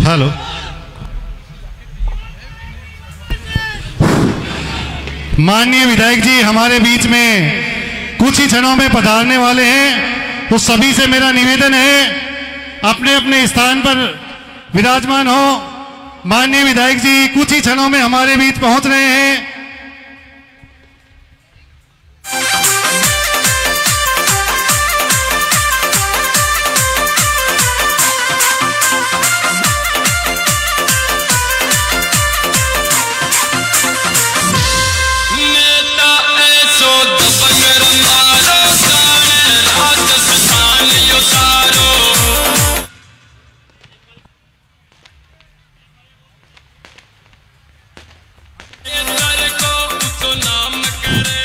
Hello. माननीय विधायक जी हमारे बीच में कुछ ही क्षणों में पधारने वाले हैं, तो सभी से मेरा निवेदन है अपने अपने स्थान पर विराजमान हो। माननीय विधायक जी कुछ ही क्षणों में हमारे बीच पहुंच रहे हैं।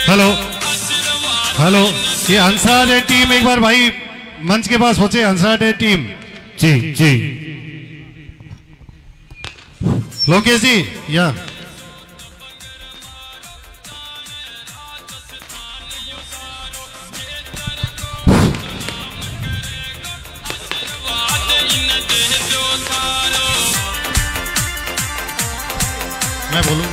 हेलो हेलो, ये हंसा डे टीम एक बार भाई मंच के पास पहुंचे। हंसा डे टीम जी जी, लोकेश जी या मैं बोलूं।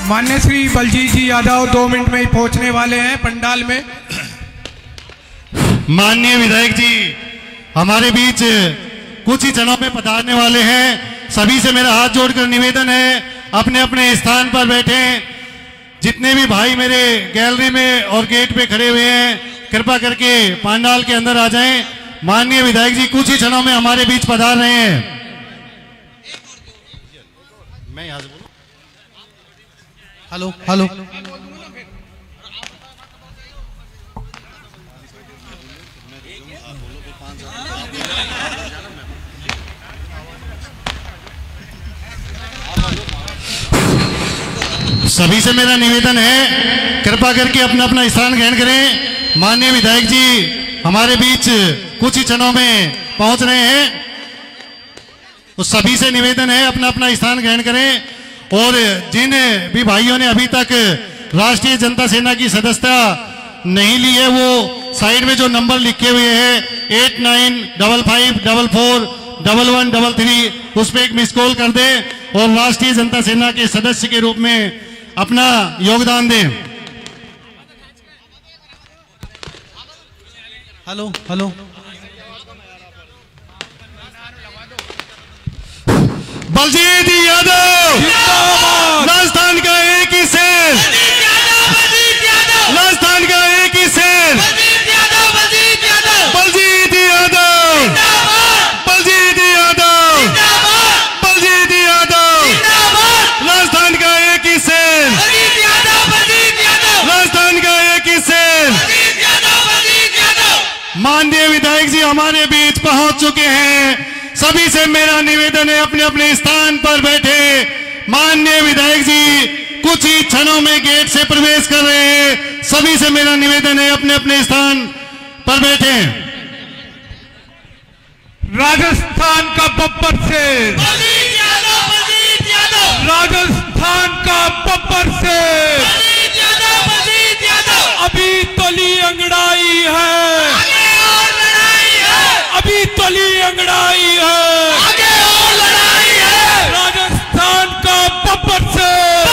मान्य श्री बलजीत जी यादव 2 मिनट में ही पहुंचने वाले हैं पंडाल में। माननीय विधायक जी हमारे बीच कुछ ही क्षणों में पधारने वाले हैं। सभी से मेरा हाथ जोड़कर निवेदन है अपने अपने स्थान पर बैठे। जितने भी भाई मेरे गैलरी में और गेट पे खड़े हुए हैं कृपा करके पंडाल के अंदर आ जाएं। माननीय विधायक जी कुछ ही क्षणों में हमारे बीच पधार रहे हैं। मैं यहाँ से बोलूं। हेलो हेलो, सभी से मेरा निवेदन है कृपा करके अपना अपना स्थान ग्रहण करें। माननीय विधायक जी हमारे बीच कुछ ही क्षणों में पहुंच रहे हैं, तो सभी से निवेदन है अपना अपना स्थान ग्रहण करें। और जिन भी भाइयों ने अभी तक राष्ट्रीय जनता सेना की सदस्यता नहीं ली है वो साइड में जो नंबर लिखे हुए हैं 8955441133 उस पर एक मिस कॉल कर दे और राष्ट्रीय जनता सेना के सदस्य के रूप में अपना योगदान दें। हेलो हेलो, बलजीत यादव राजस्थान का एक ही शेर, राजस्थान का एक ही शेर, बलजीत यादव, बलजीत यादव, बलजीत यादव, राजस्थान का एक ही शेर, राजस्थान का एक ही शेर। माननीय विधायक जी हमारे बीच पहुंच चुके हैं। सभी से मेरा निवेदन है अपने अपने स्थान पर बैठे। माननीय विधायक जी कुछ ही क्षणों में गेट से प्रवेश कर रहे हैं। सभी से मेरा निवेदन है अपने अपने स्थान पर बैठे। राजस्थान का बब्बर शेर, राजस्थान का बब्बर शेर अभी तली अंगड़ाई है, अभी तली अंगड़ाई है, राजस्थान का बब्बर शेर,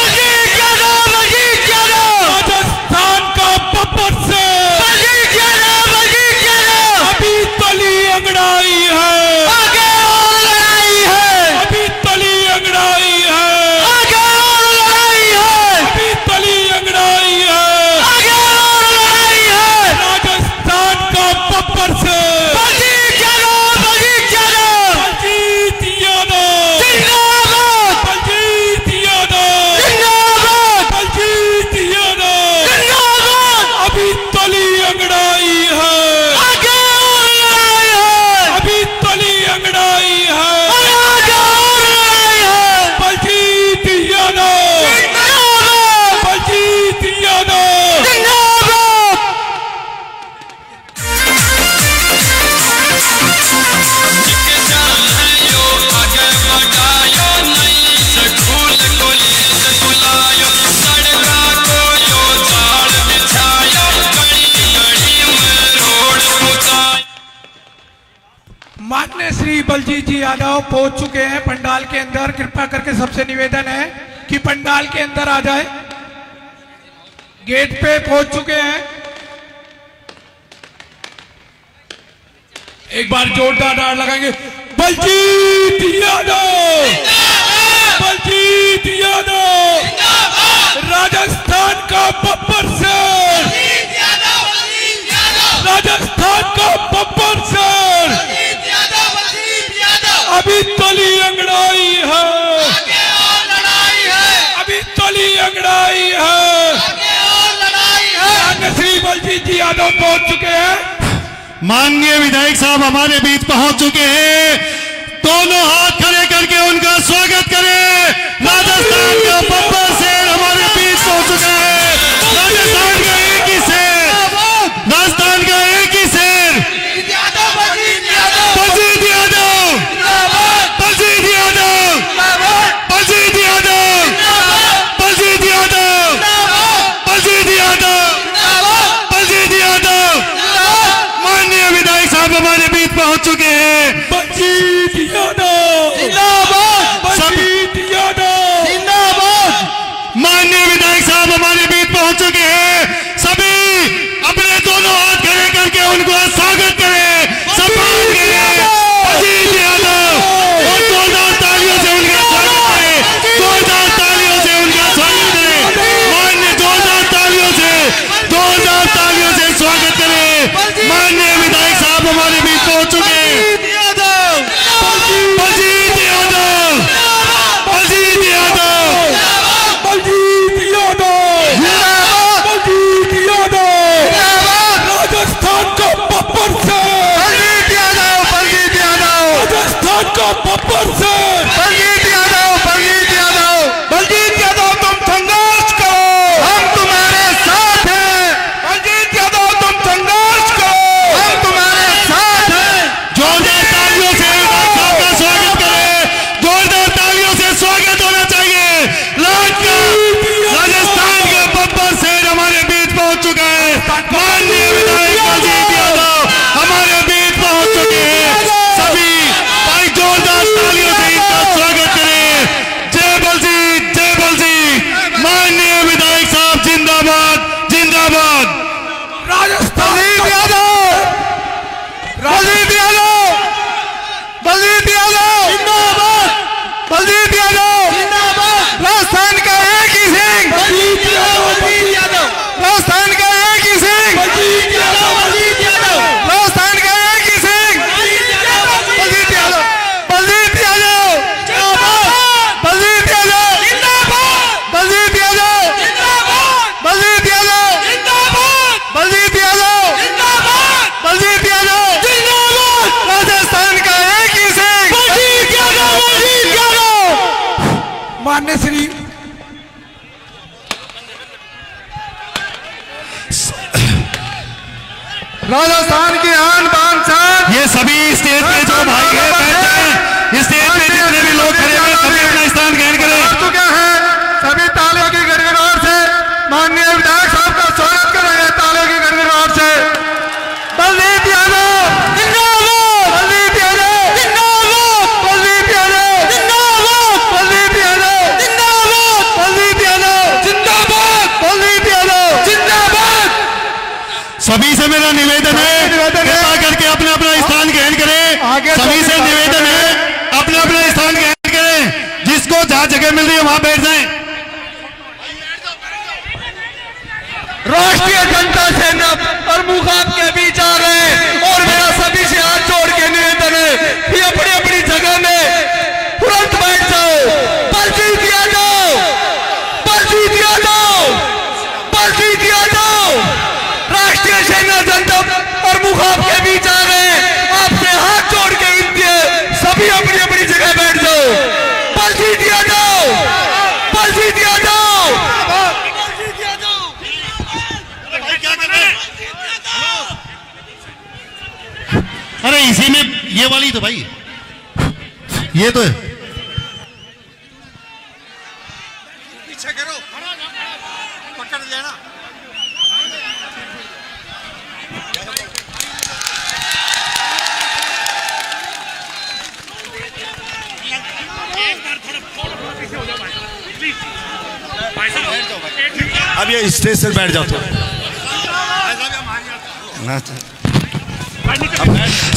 राजस्थान का बब्बर शेर अभी तली अंगड़ाई है, अभी तली अंगड़ाई है, अभी तली अंगड़ाई है। मान्य श्री बलजीत जी यादव पहुंच चुके हैं पंडाल के अंदर। कृपया करके सबसे निवेदन है कि पंडाल के अंदर आ जाए। गेट पे पहुंच चुके हैं। एक बार जोरदार नारा लगाएंगे, बलजीत यादव, बलजीत यादव, राजस्थान का बब्बर शेर, राजस्थान का बब्बर शेर, अभी तली अंगड़ाई है, अभी तली अंगड़ाई है। श्री बलजीत जी यादव पहुंच चुके हैं। माननीय विधायक साहब हमारे बीच पहुंच चुके हैं। दोनों हाथ खड़े करके उनका स्वागत करें। राजस्थान का बब्बर शेर हमारे बीच पहुंच चुका है। राजस्थान का एक ही शेर, राजस्थान का एक ही शेर, बलजीत यादव, बलजीत यादव, बलजीत यादव, बलजीत यादव, बलजीत यादव, बलजीत यादव। माननीय विधायक साहब हमारे बीच पहुंच चुके हैं। बलजीत यादव जिंदाबाद, बलजीत यादव जिंदाबाद। माननीय विधायक साहब हमारे बीच पहुंच चुके हैं। सभी अपने दोनों हाथ खड़े करके उनको स्वागत करें, सम्मान करें। बलजीत यादव, और जोरदार तालियों से उनका स्वागत करें, जोरदार तालियों से उनका स्वागत करें। माननीय जोरदार तालियों से, जोरदार तालियों से स्वागत करें। माननीय विधायक साहब हमारे बीच पहुंच चुके हैं। बलजीत यादव, बलजीत यादव, बलजीत यादव, बलजीत यादव, राजस्थान का बब्बर शेर, बलजीत यादव, बलजीत यादव, राजस्थान का बब्बर शेर, बलजीत यादव, बलजीत यादव, बलजीत यादव तुम संघर्ष करो, हम तुम्हारे साथ हैं। बलजीत यादव तुम संघर्ष करो, हम तुम्हारे साथ हैं। जोरदार तालियों से विधायक साहब का स्वागत करें। जोरदार तालियों से स्वागत होना चाहिए। राजस्थान का बब्बर शेर हमारे बीच पहुंच चुका है। माननीय विधायक बलजीत यादव हमारे बीच पहुंच चुके हैं। सभी भाई जोरदार तालियों से इनका स्वागत करें। जय बलजीत, जय बलजीत। माननीय विधायक साहब जिंदाबाद, जिंदाबाद। राजस्थान बलजीत यादव, बलजीत यादव, बलजीत यादव जिंदाबाद, बलजीत यादव जिंदाबाद। राजस्थान का एक ही सिंह, बलजीत यादव, राजस्थान का एक ही सिंह, बलजीत यादव, राजस्थान का एक ही सिंह, बलजीत यादव, बलजीत यादव, बलजीत यादव, बलजीत यादव, बलजीत यादव, बलजीत यादव, बलजीत यादव, राजस्थान का एक ही सिंह, बलजीत यादव, बलजीत यादव। मान्य श्री राजस्थान की आन बान शान। ये सभी स्टेज पे जो भाई हैं बैठ जाएं। स्टेज पे जितने भी लोग खड़े हैं सभी अपना स्थान ग्रहण करें। चुके हैं सभी तालियों की गड़गड़ाहट से माननीय विधायक साहब का स्वागत करेंगे। तालियों की गड़गड़ाहट से बलजीत यादव जिंदाबाद, बलजीत यादव जिंदाबाद, बलजीत यादव जिंदाबाद, बलजीत यादव जिंदाबाद, बलजीत यादव जिंदाबाद, बलजीत यादव जिंदाबाद। सभी से मेरा निवेदन है कृपया करके अपना अपना स्थान ग्रहण करें। सभी से निवेदन है अपना अपना स्थान ग्रहण करें। जिसको जहां जगह मिल रही है वहां बैठ जाएं। राष्ट्रीय जनता सेना प्रमुख आपके बीच आ रहे हैं और मेरा सभी से हाथ जोड़ के निवेदन है कि अपनी अपनी जगह में तुरंत बैठ जाओ। बलजीत यादव, बलजीत यादव, बलजीत यादव, राष्ट्रीय सेना जनता प्रमुख आपके बीच आ रहे हैं। आपसे हाथ जोड़ के विनती है सभी अपनी अपनी जगह बैठ जाओ। बलजीत यादव, बलजीत यादव, बलजीत यादव। अरे इसी में ये वाली तो भाई ये तो है। पीछे करो, पकड़ लेना। अब ये स्टेज से बैठ जाओ थोड़ा।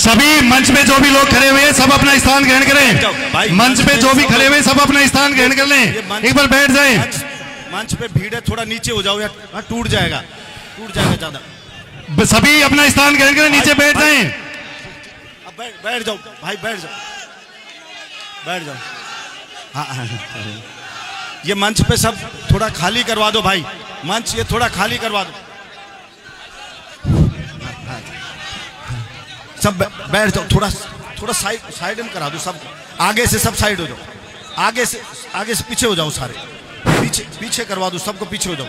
सभी मंच पे जो भी लोग खड़े हुए हैं सब अपना स्थान ग्रहण करें। मंच पे जो भी खड़े हुए हैं सब अपना स्थान ग्रहण कर लें, एक बार बैठ जाएं। मंच पे भीड़ है, थोड़ा नीचे हो जाओ या टूट जाएगा ज्यादा। सभी अपना स्थान ग्रहण करें, नीचे बैठ जाएं। अब बैठ जाओ भाई, बैठ जाओ। हाँ, ये मंच पे सब थोड़ा खाली करवा दो भाई, मंच ये थोड़ा खाली करवा दो। सब बैठ जाओ, थोड़ा साइड में करा दो सब, आगे से सब साइड हो जाओ, आगे से पीछे हो जाओ, सारे पीछे करवा दो, सबको पीछे हो जाओ,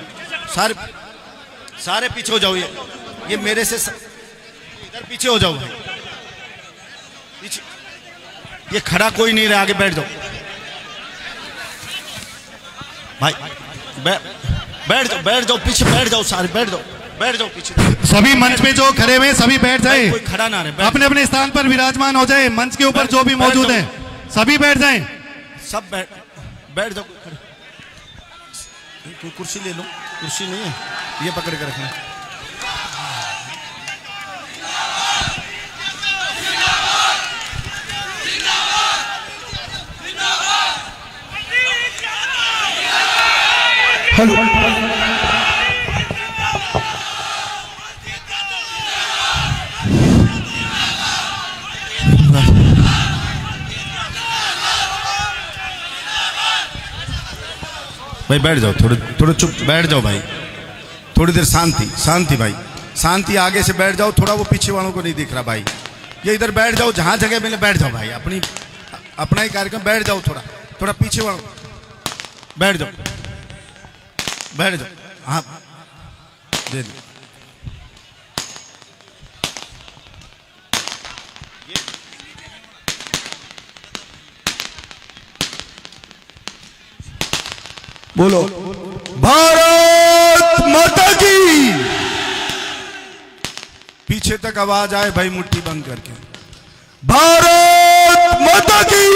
सारे पीछे हो जाओ। ये मेरे से इधर पीछे हो जाओ पीछे। ये खड़ा कोई नहीं रहा, आगे बैठ जाओ भाई, बैठ जाओ पीछे, बैठ जाओ सारे, बैठ जाओ पीछे। सभी मंच पे जो खड़े हुए सभी बैठ जाएं, कोई खड़ा ना रहे, अपने अपने स्थान पर विराजमान हो जाए। मंच के ऊपर जो भी मौजूद हैं सभी बैठ जाएं। सब बैठ जाओ। कोई कुर्सी ले लो, कुर्सी नहीं है, ये पकड़ के रखना। हेलो, भाई बैठ जाओ, थोड़ा चुप बैठ जाओ भाई, थोड़ी देर शांति भाई, शांति। आगे से बैठ जाओ, थोड़ा वो पीछे वालों को नहीं दिख रहा भाई, ये इधर बैठ जाओ, जहां जगह मिले बैठ जाओ भाई, अपना ही कार्यक्रम, बैठ जाओ। थोड़ा पीछे वालों बैठ जाओ। हाँ दे दो। बोलो भारत माता की। पीछे तक आवाज आए भाई, मुट्ठी बंद करके। भारत माता की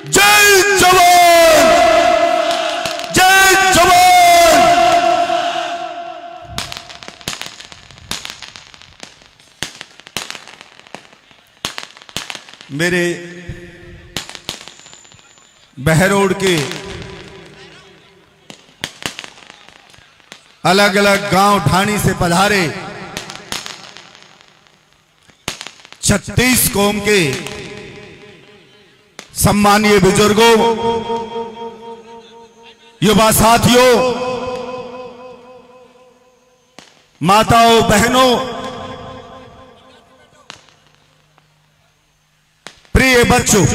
जय जवान, जय जवान। मेरे बहरोड के अलग अलग गांव ढाणी से पधारे 36 कौम के सम्मानीय बुजुर्गों, युवा साथियों, माताओं, बहनों, प्रिय बच्चों,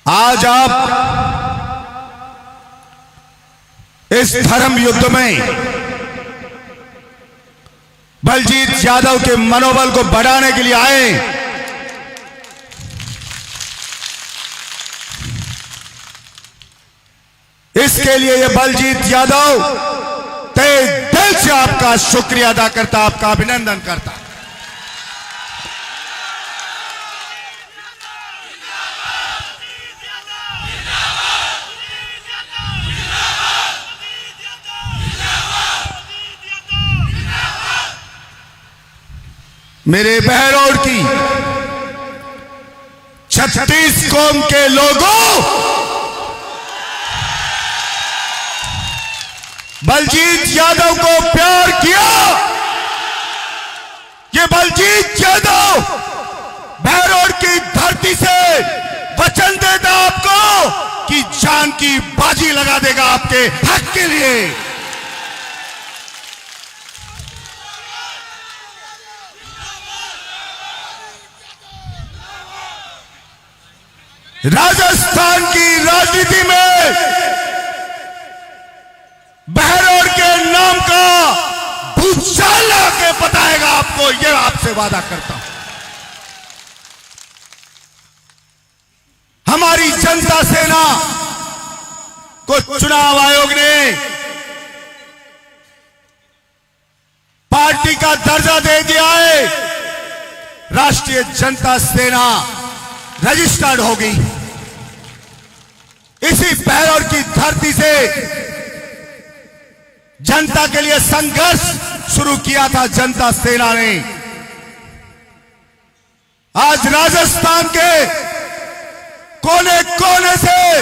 आज आप इस धर्म युद्ध में बलजीत यादव के मनोबल को बढ़ाने के लिए आए। इसके लिए ये बलजीत यादव तहे दिल से आपका शुक्रिया अदा करता, आपका अभिनंदन करता। मेरे बहरोड की 36 कौम के लोगों, बलजीत यादव को प्यार किया। ये बलजीत यादव बहरोड की धरती से वचन देता आपको कि जान की बाजी लगा देगा आपके हक के लिए। राजस्थान की राजनीति में बहरोड के नाम का भूचाल के बताएगा आपको, यह आपसे वादा करता हूं। हमारी जनता सेना को चुनाव आयोग ने पार्टी का दर्जा दे दिया है। राष्ट्रीय जनता सेना रजिस्टर्ड होगी। इसी बहरौर की धरती से जनता के लिए संघर्ष शुरू किया था जनता सेना ने। आज राजस्थान के कोने कोने से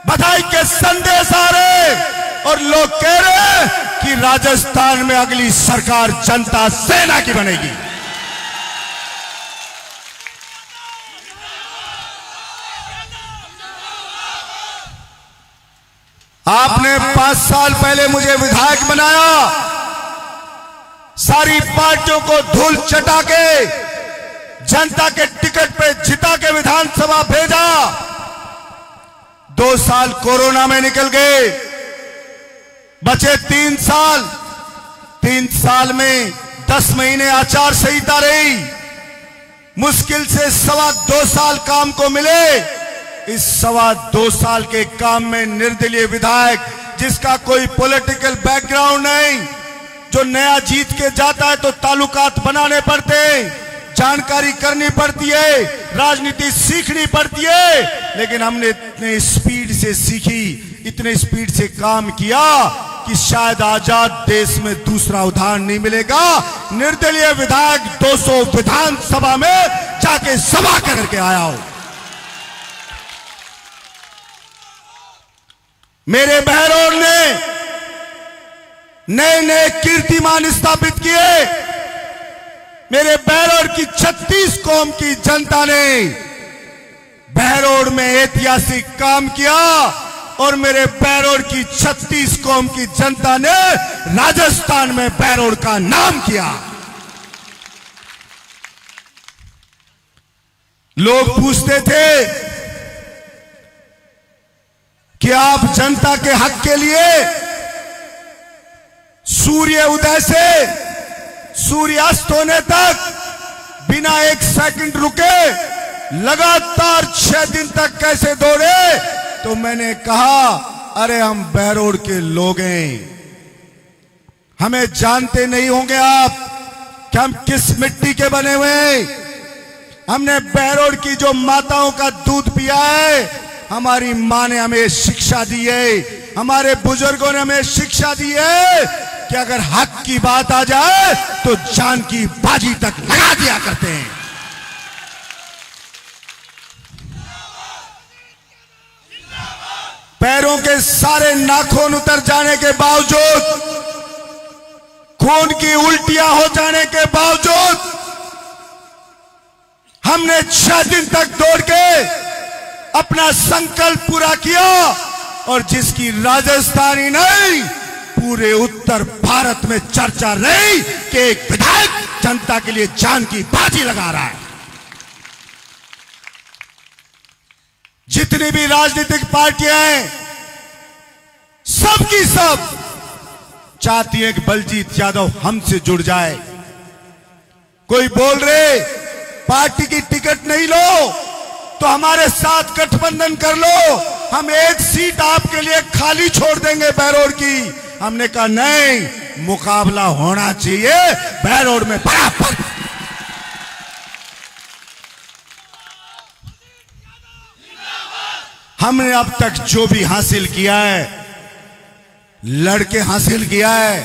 बधाई के संदेश आ रहे और लोग कह रहे कि राजस्थान में अगली सरकार जनता सेना की बनेगी। आपने 5 साल पहले मुझे विधायक बनाया, सारी पार्टियों को धूल चटा के जनता के टिकट पे जिता के विधानसभा भेजा। 2 साल कोरोना में निकल गए, बचे 3 साल। 3 साल में 10 महीने आचार संहिता रही, मुश्किल से 2.25 साल काम को मिले। इस 2.25 साल के काम में निर्दलीय विधायक जिसका कोई पॉलिटिकल बैकग्राउंड नहीं, जो नया जीत के जाता है तो ताल्लुकात बनाने पड़ते हैं, जानकारी करनी पड़ती है, राजनीति सीखनी पड़ती है। लेकिन हमने इतने स्पीड से सीखी, इतने स्पीड से काम किया कि शायद आजाद देश में दूसरा उदाहरण नहीं मिलेगा। निर्दलीय विधायक 200 विधानसभा में जाके सभा करके आया हो। मेरे बहरौर ने नए नए कीर्तिमान स्थापित किए। मेरे बहरौर की 36 कौम की जनता ने बहरौर में ऐतिहासिक काम किया और मेरे बहरौर की 36 कौम की जनता ने राजस्थान में बहरौर का नाम किया। लोग पूछते थे कि आप जनता के हक के लिए सूर्य उदय से सूर्यास्त होने तक बिना 1 सेकंड रुके लगातार 6 दिन तक कैसे दौड़े। तो मैंने कहा, अरे हम बहरौर के लोग हैं, हमें जानते नहीं होंगे आप कि हम किस मिट्टी के बने हुए हैं। हमने बहरौर की जो माताओं का दूध पिया है, हमारी मां ने हमें शिक्षा दी है, हमारे बुजुर्गों ने हमें शिक्षा दी है कि अगर हक की बात आ जाए तो जान की बाजी तक लगा दिया करते हैं। पैरों के सारे नाखून उतर जाने के बावजूद, खून की उल्टियां हो जाने के बावजूद हमने 6 दिन तक दौड़ के अपना संकल्प पूरा किया और जिसकी राजस्थानी नहीं पूरे उत्तर भारत में चर्चा रही कि एक विधायक जनता के लिए जान की बाजी लगा रहा है। जितनी भी राजनीतिक पार्टियां हैं, सब की सब चाहती है कि बलजीत यादव हमसे जुड़ जाए। कोई बोल रहे पार्टी की टिकट नहीं लो तो हमारे साथ गठबंधन कर लो, हम 1 सीट आपके लिए खाली छोड़ देंगे बहरौर की। हमने कहा नहीं, मुकाबला होना चाहिए बहरौर में बराबर। हमने अब तक जो भी हासिल किया है, लड़के हासिल किया है।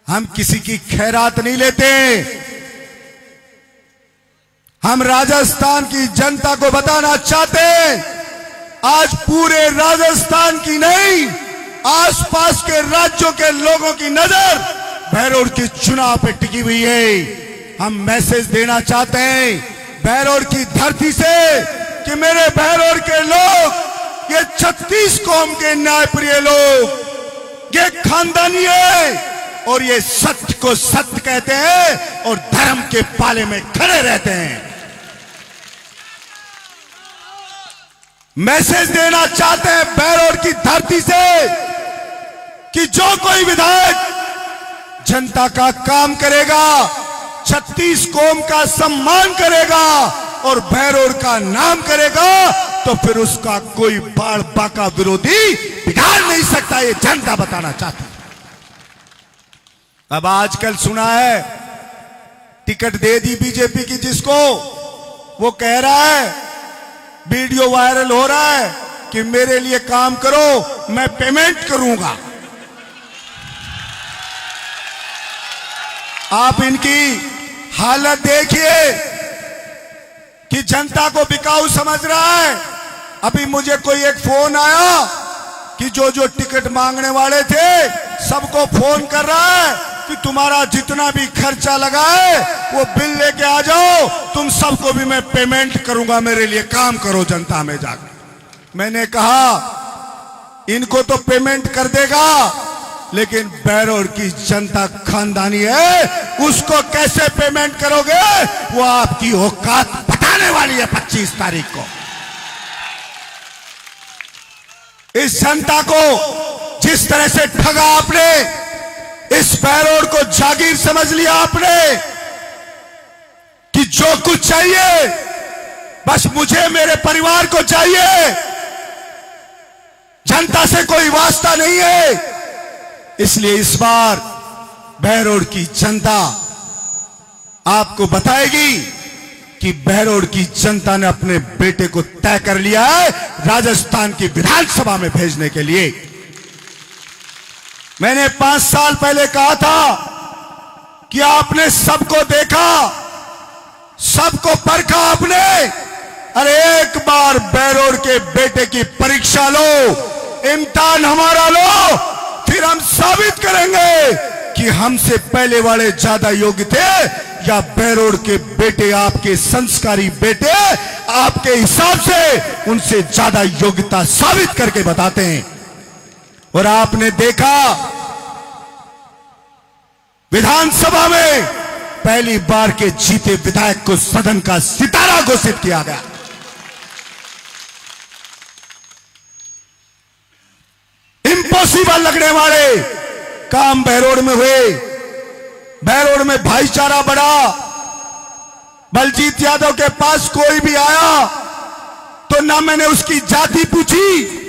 हम किसी की खैरात नहीं लेते। हम राजस्थान की जनता को बताना चाहते हैं, आज पूरे राजस्थान की नहीं, आसपास के राज्यों के लोगों की नजर बहरौर के चुनाव पे टिकी हुई है। हम मैसेज देना चाहते हैं बहरौर की धरती से कि मेरे बहरौर के लोग, ये 36 कौम के न्यायप्रिय लोग, ये खानदानी है और ये सत्य को सत्य कहते हैं और धर्म के पाले में खड़े रहते हैं। मैसेज देना चाहते हैं बहरौर की धरती से कि जो कोई विधायक जनता का काम करेगा, 36 कौम का सम्मान करेगा और बहरौर का नाम करेगा, तो फिर उसका कोई बाड़ बाका विरोधी बिगाड़ नहीं सकता। ये जनता बताना चाहती। अब आजकल सुना है टिकट दे दी बीजेपी की जिसको, वो कह रहा है, वीडियो वायरल हो रहा है कि मेरे लिए काम करो, मैं पेमेंट करूंगा। आप इनकी हालत देखिए कि जनता को बिकाऊ समझ रहा है। अभी मुझे कोई एक फोन आया कि जो जो टिकट मांगने वाले थे सबको फोन कर रहा है कि तुम्हारा जितना भी खर्चा लगा है वो बिल लेके आ जाओ, तुम सबको भी मैं पेमेंट करूंगा, मेरे लिए काम करो जनता में जाकर। मैंने कहा इनको तो पेमेंट कर देगा, लेकिन बहरोड की जनता खानदानी है, उसको कैसे पेमेंट करोगे, वो आपकी औकात बताने वाली है 25 तारीख को। इस जनता को जिस तरह से ठगा आपने, इस बहरोड को जागीर समझ लिया आपने कि जो कुछ चाहिए बस मुझे, मेरे परिवार को चाहिए, जनता से कोई वास्ता नहीं है। इसलिए इस बार बहरोड की जनता आपको बताएगी कि बहरोड की जनता ने अपने बेटे को तय कर लिया है राजस्थान की विधानसभा में भेजने के लिए। मैंने 5 साल पहले कहा था कि आपने सबको देखा, सबको परखा आपने, अरे एक बार बहरोड के बेटे की परीक्षा लो, इम्तिहान हमारा लो, फिर हम साबित करेंगे कि हमसे पहले वाले ज्यादा योग्य थे या बहरोड के बेटे, आपके संस्कारी बेटे आपके हिसाब से उनसे ज्यादा योग्यता साबित करके बताते हैं। और आपने देखा विधानसभा में पहली बार के जीते विधायक को सदन का सितारा घोषित किया गया। इम्पॉसिबल लगने वाले काम बहरोड में हुए। बहरोड में भाईचारा बढ़ा। बलजीत यादव के पास कोई भी आया तो ना मैंने उसकी जाति पूछी,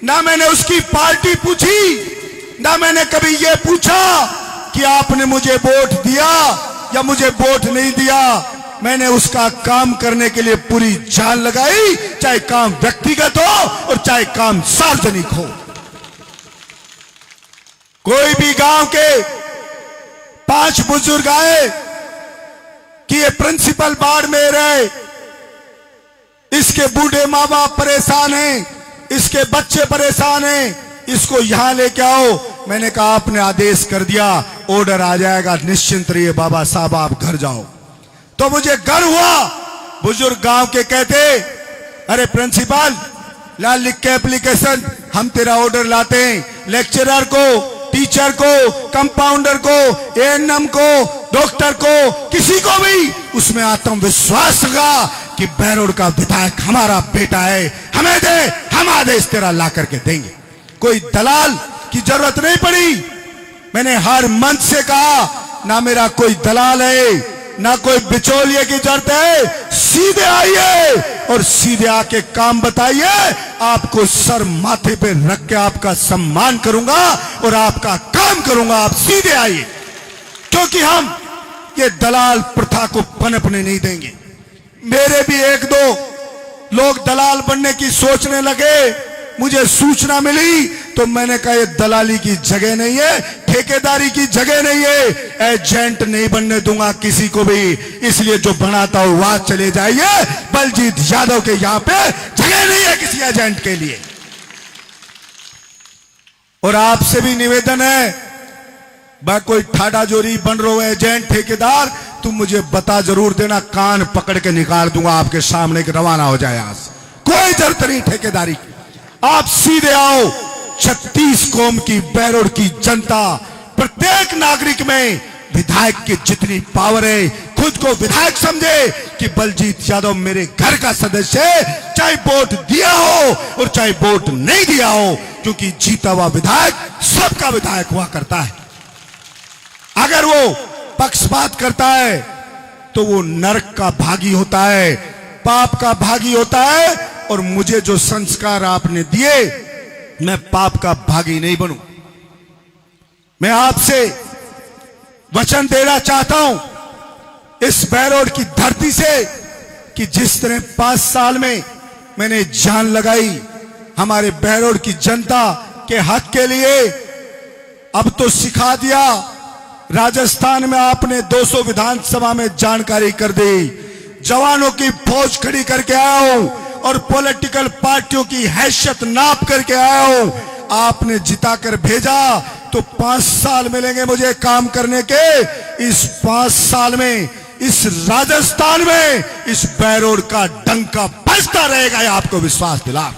ना मैंने उसकी पार्टी पूछी, ना मैंने कभी यह पूछा कि आपने मुझे वोट दिया या मुझे वोट नहीं दिया। मैंने उसका काम करने के लिए पूरी जान लगाई, चाहे काम व्यक्तिगत हो और चाहे काम सार्वजनिक हो। कोई भी गांव के 5 बुजुर्ग आए कि ये प्रिंसिपल बाढ़ में रहे, इसके बूढ़े माँ बाप परेशान हैं, इसके बच्चे परेशान हैं, इसको यहां लेके आओ। मैंने कहा आपने आदेश कर दिया, ऑर्डर आ जाएगा, निश्चिंत रहिए बाबा साहब, आप घर जाओ। तो मुझे गर्व हुआ। बुजुर्ग गांव के कहते, अरे प्रिंसिपल ला लिख के एप्लीकेशन, हम तेरा ऑर्डर लाते हैं। लेक्चरर को, टीचर को, कंपाउंडर को, एएनएम को, डॉक्टर को, किसी को भी उसमें आत्मविश्वास होगा कि बहरोड का विधायक हमारा बेटा है, हमें दे, हम आदेश तेरा ला करके देंगे। कोई दलाल की जरूरत नहीं पड़ी। मैंने हर मंच से कहा, ना मेरा कोई दलाल है, ना कोई बिचौलिए की जरूरत है, सीधे आइए और सीधे आके काम बताइए। आपको सर माथे पे रख के आपका सम्मान करूंगा और आपका काम करूंगा। आप सीधे आइए, क्योंकि हम ये दलाल प्रथा को पनपने नहीं देंगे। मेरे भी 1-2 लोग दलाल बनने की सोचने लगे, मुझे सूचना मिली तो मैंने कहा ये दलाली की जगह नहीं है, ठेकेदारी की जगह नहीं है, एजेंट नहीं बनने दूंगा किसी को भी। इसलिए जो बनाता हो वहां चले जाइए, बलजीत यादव के यहां पे जगह नहीं है किसी एजेंट के लिए। और आपसे भी निवेदन है, मैं कोई ठाडा जोरी बन रहा हूं एजेंट ठेकेदार, तुम मुझे बता जरूर देना, कान पकड़ के निकाल दूंगा आपके सामने के रवाना हो जाए। यहां से कोई जरूरत नहीं ठेकेदारी की, आप सीधे आओ। 36 कौम की बहरोड की जनता, प्रत्येक नागरिक में विधायक की जितनी पावर है, खुद को विधायक समझे कि बलजीत यादव मेरे घर का सदस्य है, चाहे वोट दिया हो और चाहे वोट नहीं दिया हो, क्योंकि जीता हुआ विधायक सबका विधायक हुआ करता है। अगर वो पक्षपात करता है तो वो नरक का भागी होता है, पाप का भागी होता है। और मुझे जो संस्कार आपने दिए, मैं पाप का भागी नहीं बनूं। मैं आपसे वचन देना चाहता हूं, इस बहरोड की धरती से कि जिस तरह 5 साल में मैंने जान लगाई हमारे बहरोड की जनता के हक के लिए, अब तो सिखा दिया। राजस्थान में आपने 200 विधानसभा में जानकारी कर दी, जवानों की फौज खड़ी करके आया हूं और पॉलिटिकल पार्टियों की हैसियत नाप करके आया हूं। आपने जिताकर भेजा तो 5 साल मिलेंगे मुझे काम करने के। इस 5 साल में इस राजस्थान में इस बहरोड का डंका बजता रहेगा, ये आपको विश्वास दिला।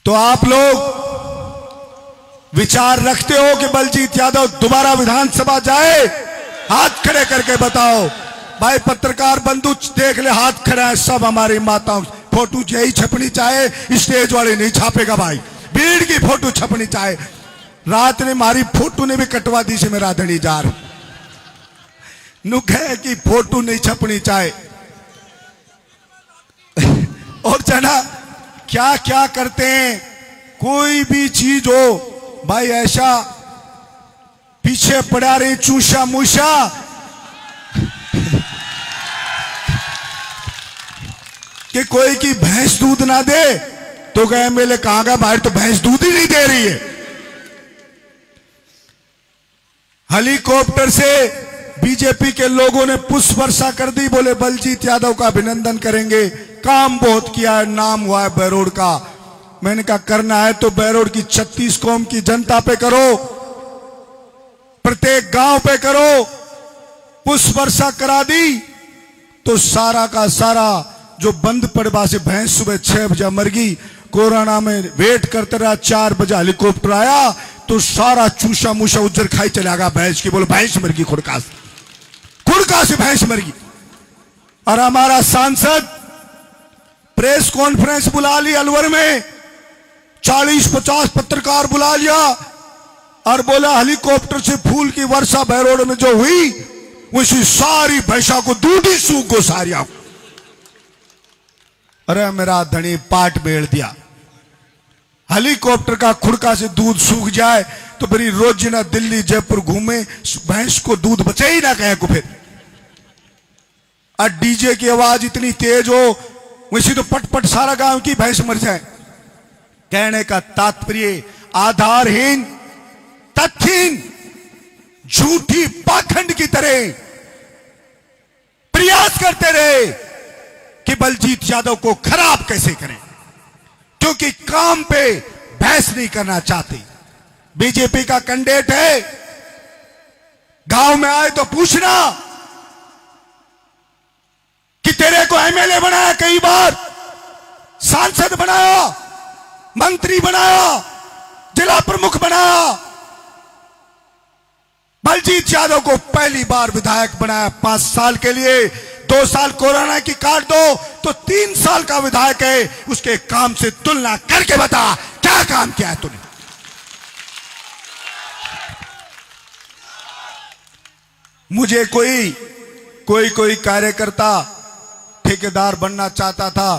तो आप लोग विचार रखते हो कि बलजीत यादव दोबारा विधानसभा जाए? हाथ खड़े करके बताओ भाई। पत्रकार बंधु देख ले, हाथ खड़े हैं सब। हमारी माताओं फोटो यही छपनी चाहे, स्टेज वाले नहीं छापेगा भाई। भीड़ की फोटो छपनी चाहे। रात ने हमारी फोटो ने भी कटवा दी से मेरा धनी जार नुखे की फोटो नहीं छपनी चाहे। और जना क्या क्या करते हैं, कोई भी चीज हो भाई ऐसा पीछे पड़ा रही चूसा मूसा। कि कोई की भैंस दूध ना दे तो गए मेले कहां गया भाई, तो भैंस दूध ही नहीं दे रही है। हेलीकॉप्टर से बीजेपी के लोगों ने पुष्प वर्षा कर दी, बोले बलजीत यादव का अभिनंदन करेंगे, काम बहुत किया है, नाम हुआ है बहरोड का। मैंने कहा करना है तो बहरोड की 36 कौम की जनता पे करो, प्रत्येक गांव पे करो। पुष्प वर्षा करा दी तो सारा का सारा जो बंद पड़वा से भैंस सुबह 6 बजे मर गई, कोरोना में वेट करते रहा, 4 बजे हेलीकॉप्टर आया तो सारा चूसा मूसा उज्जर खाई चला गया भैंस की। बोलो भैंस मर गई, खुड़का से भैंस मर गई। और हमारा सांसद प्रेस कॉन्फ्रेंस बुला ली अलवर में, 40-50 पत्रकार बुला लिया और बोला हेलीकॉप्टर से फूल की वर्षा बहरोड में जो हुई उसी सारी भैंसा को दूध ही सूख गो सारिया। अरे मेरा धनी पाट बेड़ दिया। हेलीकॉप्टर का खुड़का से दूध सूख जाए तो मेरी रोजिना दिल्ली जयपुर घूमे, भैंस को दूध बचे ही ना कहे को। फिर और डीजे की आवाज इतनी तेज हो वैसे तो पटपट सारा गांव की भैंस मर जाए। कहने का तात्पर्य आधारहीन, तथ्यहीन, झूठी पाखंड की तरह प्रयास करते रहे कि बलजीत यादव को खराब कैसे करें, क्योंकि काम पे बहस नहीं करना चाहते। बीजेपी का कैंडिडेट है, गांव में आए तो पूछना कि तेरे को एमएलए बनाया, कई बार सांसद बनाया, मंत्री बनाया, जिला प्रमुख बनाया। बलजीत यादव को पहली बार विधायक बनाया 5 साल के लिए। 2 साल कोरोना की काट दो तो 3 साल का विधायक है। उसके काम से तुलना करके बता क्या काम किया है तूने। मुझे कोई कार्यकर्ता ठेकेदार बनना चाहता था,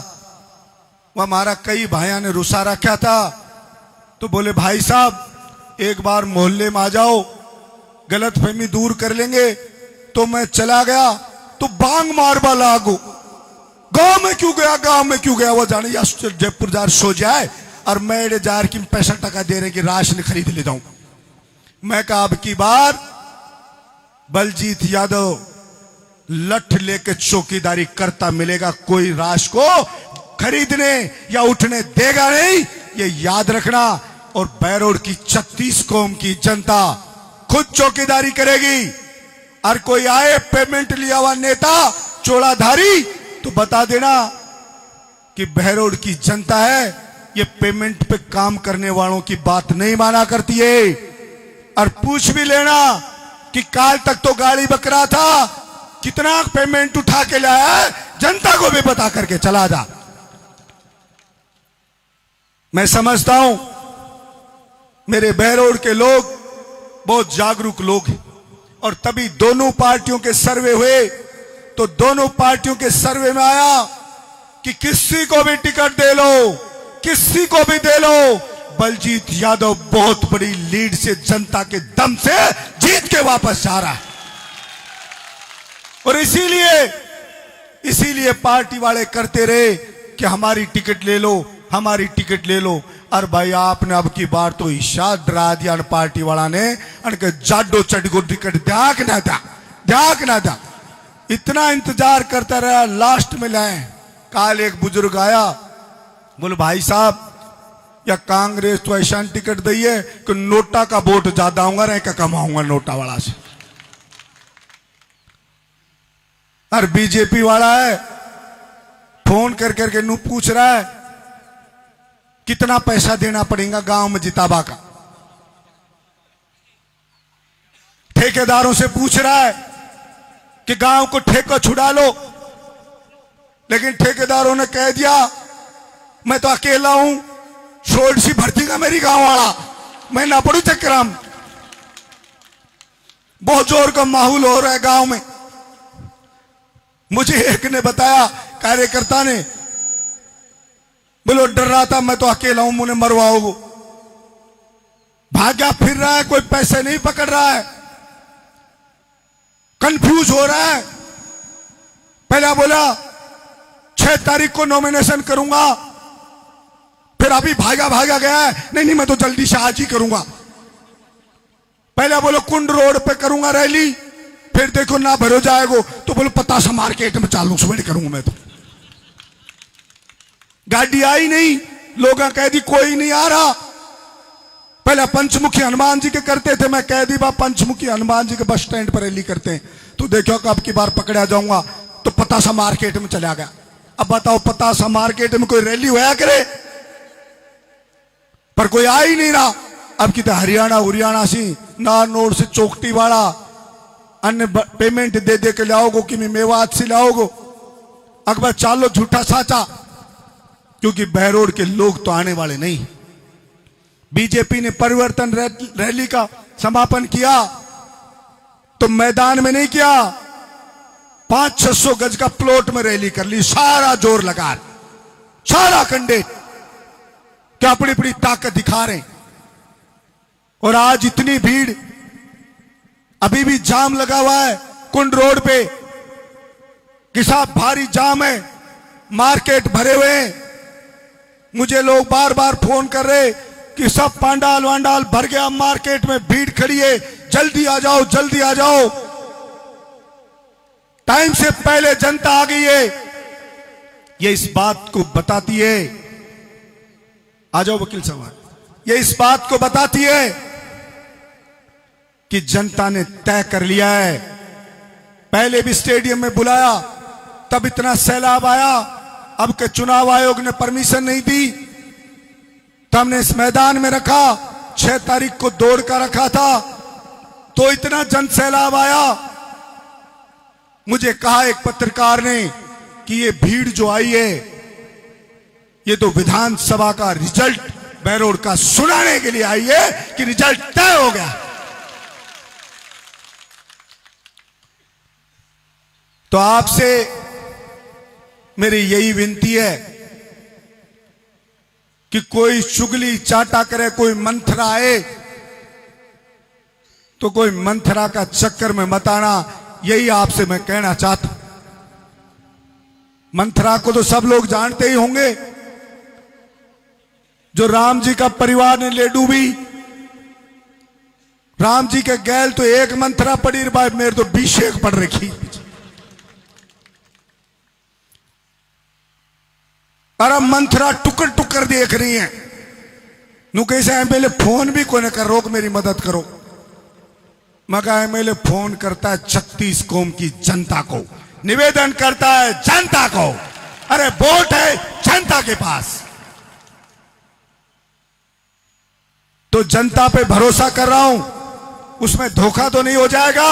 वह हमारा कई भाइयों ने रुसा रखा था। तो बोले भाई साहब एक बार मोहल्ले में आ जाओ, गलतफहमी दूर कर लेंगे। तो मैं चला गया तो बांग मारबा लागो, गांव में क्यों गया वो जाने, या जयपुर जार सो जाए और मैं जार की 65 टका दे रहे कि राशन खरीद ले जाऊं। मैं कहा अब की बार बलजीत यादव लठ लेके चौकीदारी करता मिलेगा, कोई राश को खरीदने या उठने देगा नहीं, ये याद रखना। और बहरोड की 36 कौम की जनता खुद चौकीदारी करेगी। और कोई आए पेमेंट लिया हुआ नेता चोड़ाधारी तो बता देना कि बहरोड की जनता है, ये पेमेंट पे काम करने वालों की बात नहीं माना करती है। और पूछ भी लेना कि काल तक तो गाड़ी बकरा था, कितना पेमेंट उठा के लाया है, जनता को भी बता करके चला जा। मैं समझता हूं मेरे बहरोड के लोग बहुत जागरूक लोग हैं। और तभी दोनों पार्टियों के सर्वे हुए तो दोनों पार्टियों के सर्वे में आया कि किसी को भी टिकट दे लो, किसी को भी दे लो, बलजीत यादव बहुत बड़ी लीड से जनता के दम से जीत के वापस जा रहा है। और इसीलिए पार्टी वाले करते रहे कि हमारी टिकट ले लो, हमारी टिकट ले लो। और भाई आपने अब की बार तो ईशा डरा दिया पार्टी वाला ने, अनके जाडो चढ़ को टिकट द्याक ना था। इतना इंतजार करता रहा, लास्ट में लाए। काल एक बुजुर्ग आया, बोले भाई साहब या कांग्रेस तो ऐसा टिकट दी है कि नोटा का वोट ज्यादा आऊंगा, रह का कमाऊंगा नोटा वाला से। और बीजेपी वाला है फोन कर करके नू पूछ रहा है कितना पैसा देना पड़ेगा गांव में जिताबा का। ठेकेदारों से पूछ रहा है कि गांव को ठेका छुड़ा लो, लेकिन ठेकेदारों ने कह दिया मैं तो अकेला हूं, छोड़ सी भर्ती का मेरी गांव वाला, मैं ना पड़ू चक्कर में। बहुत जोर का माहौल हो रहा है गांव में। मुझे एक ने बताया, कार्यकर्ता ने, बोलो डर रहा था मैं तो अकेला हूं, मुझे मरवाओगे। भाग्या फिर रहा है, कोई पैसे नहीं पकड़ रहा है, कंफ्यूज हो रहा है। पहला बोला 6 तारीख को नॉमिनेशन करूंगा, फिर अभी भागा गया है, नहीं मैं तो जल्दी से आज ही करूंगा। पहले बोलो कुंड रोड पे करूंगा रैली, फिर देखो ना भरो जाएगो तो बोलो पतासा मार्केट में चालू सुबह करूंगा। मैं तो गाड़ी आई नहीं, लोग कह दी कोई नहीं आ रहा। पहले पंचमुखी हनुमान जी के करते थे, मैं कह दी बा पंचमुखी हनुमान जी के बस स्टैंड पर रैली करते हैं, तो देखो अब की बार पकड़ा जाऊंगा, तो पतासा मार्केट में चला गया। अब बताओ पतासा मार्केट में कोई रैली होया करे, पर कोई आ ही नहीं रहा। अब की तो हरियाणा से नारनौल से चौकटी वाला अन्य पेमेंट दे के लाओगो कि मैं मेवात से लाओगो। अकबर चालो झूठा साचा, क्योंकि बहरोड के लोग तो आने वाले नहीं। बीजेपी ने परिवर्तन रैली का समापन किया तो मैदान में नहीं किया, 500-600 गज का प्लॉट में रैली कर ली, सारा जोर लगा, सारा कैंडिडेट क्या अपनी अपनी ताकत दिखा रहे। और आज इतनी भीड़, अभी भी जाम लगा हुआ है कुंड रोड पे, कि साहब भारी जाम है, मार्केट भरे हुए हैं। मुझे लोग बार बार फोन कर रहे कि सब पांडाल वांडाल भर गया, मार्केट में भीड़ खड़ी है, जल्दी आ जाओ, जल्दी आ जाओ। टाइम से पहले जनता आ गई है, ये इस बात को बताती है, आ जाओ वकील साहब, ये इस बात को बताती है कि जनता ने तय कर लिया है। पहले भी स्टेडियम में बुलाया, तब इतना सैलाब आया, अब के चुनाव आयोग ने परमिशन नहीं दी, तो हमने इस मैदान में रखा। 6 तारीख को दौड़ का रखा था, तो इतना जन सैलाब आया। मुझे कहा एक पत्रकार ने कि ये भीड़ जो आई है, ये तो विधानसभा का रिजल्ट बहरोड का सुनाने के लिए आई है कि रिजल्ट तय हो गया। तो आपसे मेरी यही विनती है कि कोई चुगली चाटा करे, कोई मंथरा आए तो कोई मंथरा का चक्कर में मत आना, यही आपसे मैं कहना चाहता। मंथरा को तो सब लोग जानते ही होंगे, जो राम जी का परिवार ने ले डूबी। राम जी के गैल तो एक मंथरा पड़ी, भाई मेरे तो 20 एक पड़ रखी। अरे मंथरा टुकर टुकर देख रही है, नु कैसे एमएलए फोन भी कोने कर रोक मेरी मदद करो। मगर एमएलए फोन करता है 36 कौम की जनता को, निवेदन करता है जनता को, अरे वोट है जनता के पास। तो जनता पे भरोसा कर रहा हूं, उसमें धोखा तो नहीं हो जाएगा,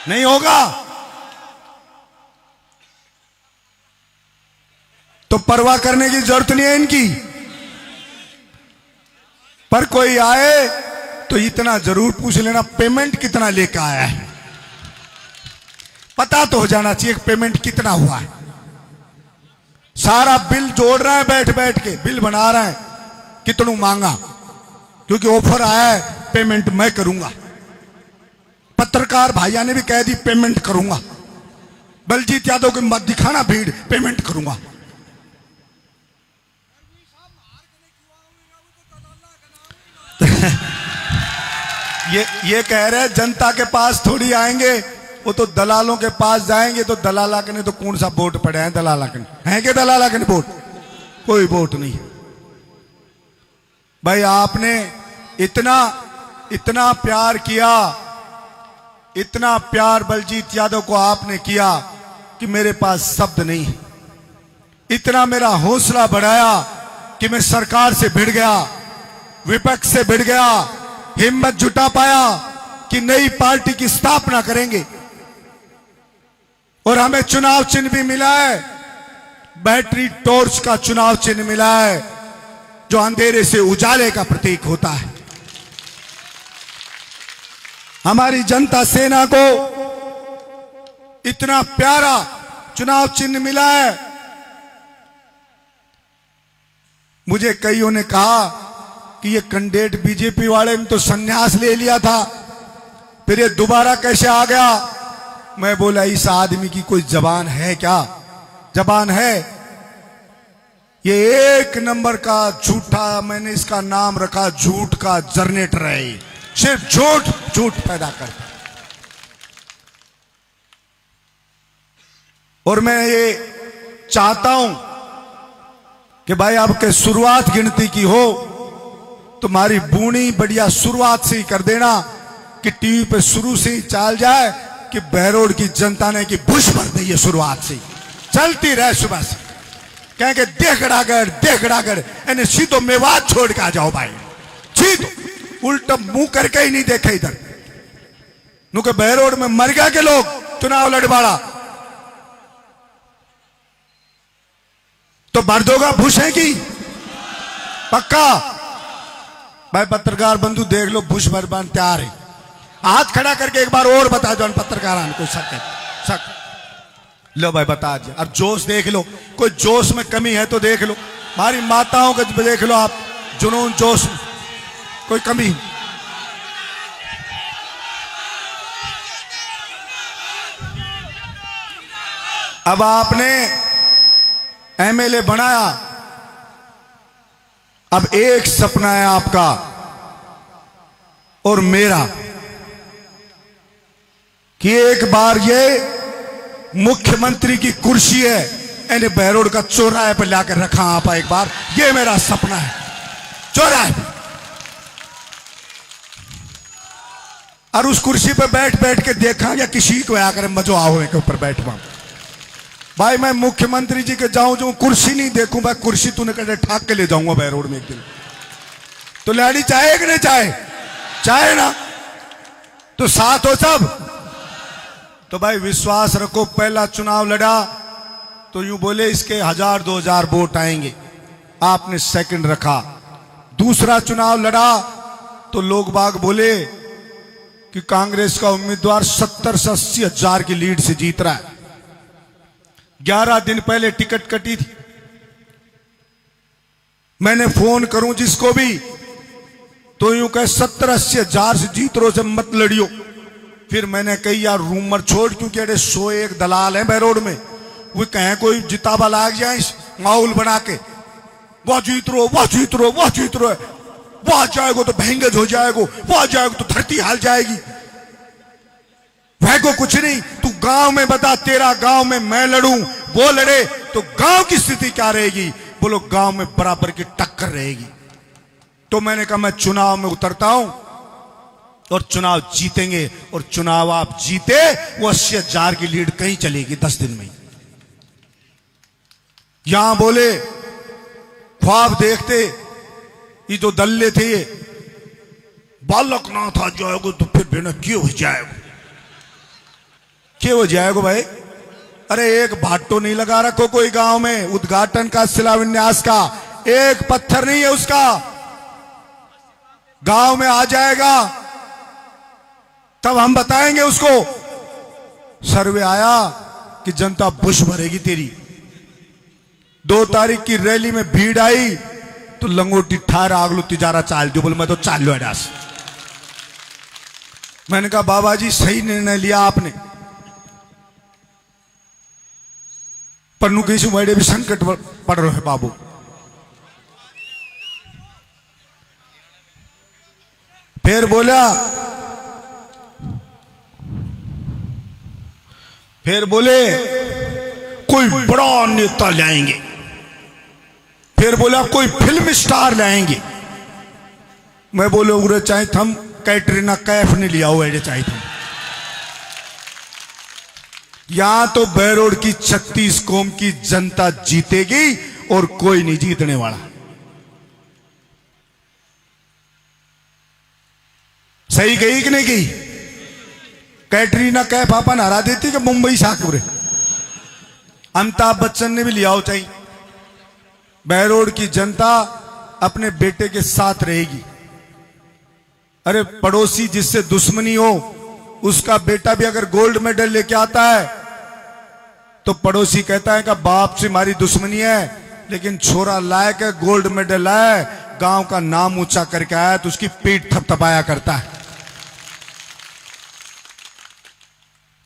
नहीं होगा। तो परवाह करने की जरूरत नहीं है इनकी। पर कोई आए तो इतना जरूर पूछ लेना पेमेंट कितना लेकर आया है, पता तो हो जाना चाहिए पेमेंट कितना हुआ है। सारा बिल जोड़ रहा है, बैठ बैठ के बिल बना रहा है, कितनू मांगा, क्योंकि ऑफर आया है पेमेंट मैं करूंगा। पत्रकार भाइया ने भी कह दी पेमेंट करूंगा, बलजीत यादव को मत दिखाना भीड़, पेमेंट करूंगा। ये कह रहे जनता के पास थोड़ी आएंगे, वो तो दलालों के पास जाएंगे। तो दलाला के ने तो कौन सा वोट पड़े हैं, दलाला के हैं कि दलाला के ने वोट, कोई वोट नहीं। भाई आपने इतना प्यार किया, इतना प्यार बलजीत यादव को आपने किया कि मेरे पास शब्द नहीं है। इतना मेरा हौसला बढ़ाया कि मैं सरकार से भिड़ गया, विपक्ष से भिड़ गया, हिम्मत जुटा पाया कि नई पार्टी की स्थापना करेंगे। और हमें चुनाव चिन्ह भी मिला है, बैटरी टॉर्च का चुनाव चिन्ह मिला है, जो अंधेरे से उजाले का प्रतीक होता है। हमारी जनता सेना को इतना प्यारा चुनाव चिन्ह मिला है। मुझे कईयों ने कहा कि ये कैंडिडेट बीजेपी वाले ने तो संन्यास ले लिया था, फिर ये दोबारा कैसे आ गया। मैं बोला इस आदमी की कोई जबान है क्या? जबान है। ये एक नंबर का झूठा, मैंने इसका नाम रखा झूठ का जनरेटर है। सिर्फ झूठ पैदा करता। और मैं ये चाहता हूं कि भाई आपके शुरुआत गिनती की हो, तुम्हारी बूनी बढ़िया शुरुआत से ही कर देना कि टीवी पे शुरू से ही चाल जाए कि बहरोड की जनता ने कि बुश भर दी है, शुरुआत से चलती रहे सुबह से। कहेंगे देखड़ागढ़ यानी सीधो मेवात छोड़ के आ जाओ भाई, सीधो उल्टा मुंह करके ही नहीं देखे इधर। नु के बहरोड में मर गया के लोग चुनाव लड़वाड़ा तो भर दोगा बुश है कि पक्का? भाई पत्रकार बंधु देख लो, बुश भरबान तैयार है। हाथ खड़ा करके एक बार और बता दो पत्रकार कोई शक लो भाई बता दे। अब जोश देख लो, कोई जोश में कमी है तो देख लो, हमारी माताओं का देख लो आप, जुनून जोश में कोई कमी। अब आपने एमएलए बनाया, अब एक सपना है आपका और मेरा कि एक बार ये मुख्यमंत्री की कुर्सी है यानी बहरोड का चौराहे पर लाकर रखा आप एक बार, ये मेरा सपना है चौराहे पर। और उस कुर्सी पर बैठ बैठ के देखा या किसी को आकर मजो आओ के ऊपर बैठवा। भाई मैं मुख्यमंत्री जी के जाऊं जो कुर्सी नहीं देखूं, भाई कुर्सी तूने कटे ठाक के ले जाऊंगा बहरोड में एक दिन। तो लड़ी चाहे कि नहीं चाहे? चाहे ना, तो साथ हो सब। तो भाई विश्वास रखो, पहला चुनाव लड़ा तो यूं बोले इसके 1000-2000 वोट आएंगे, आपने सेकंड रखा। दूसरा चुनाव लड़ा तो लोग बाग बोले कि कांग्रेस का उम्मीदवार 70 से 80 हजार की लीड से जीत रहा है। 11 दिन पहले टिकट कटी थी। मैंने फोन करूं जिसको भी तो यूं कहे 70-80 हजार से जीत रो से मत लड़ियो। फिर मैंने कही यार रूमर छोड़, क्योंकि अरे 101 दलाल हैं बहरोड में, वो कहें कोई जिताबा लाग जाए माहौल बना के, वह जीत रो वह जीत रो वह जीत रो, वहां जाएगो तो भयंगज हो जाएगो, वहां जाएगो तो धरती हाल जाएगी। वह को कुछ नहीं, तू गांव में बता, तेरा गांव में मैं लड़ूं वो लड़े तो गांव की स्थिति क्या रहेगी? बोलो गांव में बराबर की टक्कर रहेगी। तो मैंने कहा मैं चुनाव में उतरता हूं और चुनाव जीतेंगे, और चुनाव आप जीते वो 80 हजार की लीड कहीं चलेगी 10 दिन में। यहां बोले ख्वाब देखते, ये जो दल्ले थे ये बालक ना था जाएगो तो फिर बिना क्यों हो जाएगो, क्यों हो जाएगो भाई? अरे एक भाटो नहीं लगा रखो कोई गांव में उद्घाटन का, शिलान्यास का, एक पत्थर नहीं है उसका। गांव में आ जाएगा तब हम बताएंगे उसको। सर्वे आया कि जनता बुश भरेगी तेरी। 2 तारीख की रैली में भीड़ आई तो लंगोटी ठार आगलू तिजारा चाल दो, बोले मैं तो चाल लो एडास। मैंने कहा बाबा जी सही निर्णय लिया आपने, पर नु कहीं बड़े भी संकट पड़ रहे बाबू। फिर बोले कोई बड़ा नेता लाएंगे, फिर बोला कोई फिल्म स्टार लाएंगे। मैं बोले उरे चाहे थम कैटरीना कैफ ने लिया हुआ है चाहे थम। यहां तो बहरोड की 36 कौम की जनता जीतेगी और कोई नहीं जीतने वाला। सही कही कि नहीं कही? कैटरीना कैफ अपन हरा देती कि मुंबई साकुरे। अमिताभ बच्चन ने भी लिया हो चाहिए। बहरोड की जनता अपने बेटे के साथ रहेगी। अरे पड़ोसी जिससे दुश्मनी हो उसका बेटा भी अगर गोल्ड मेडल लेके आता है तो पड़ोसी कहता है कि बाप से हमारी दुश्मनी है, लेकिन छोरा लायक है, गोल्ड मेडल लाया, गांव का नाम ऊंचा करके आया तो उसकी पीठ थपथपाया करता है।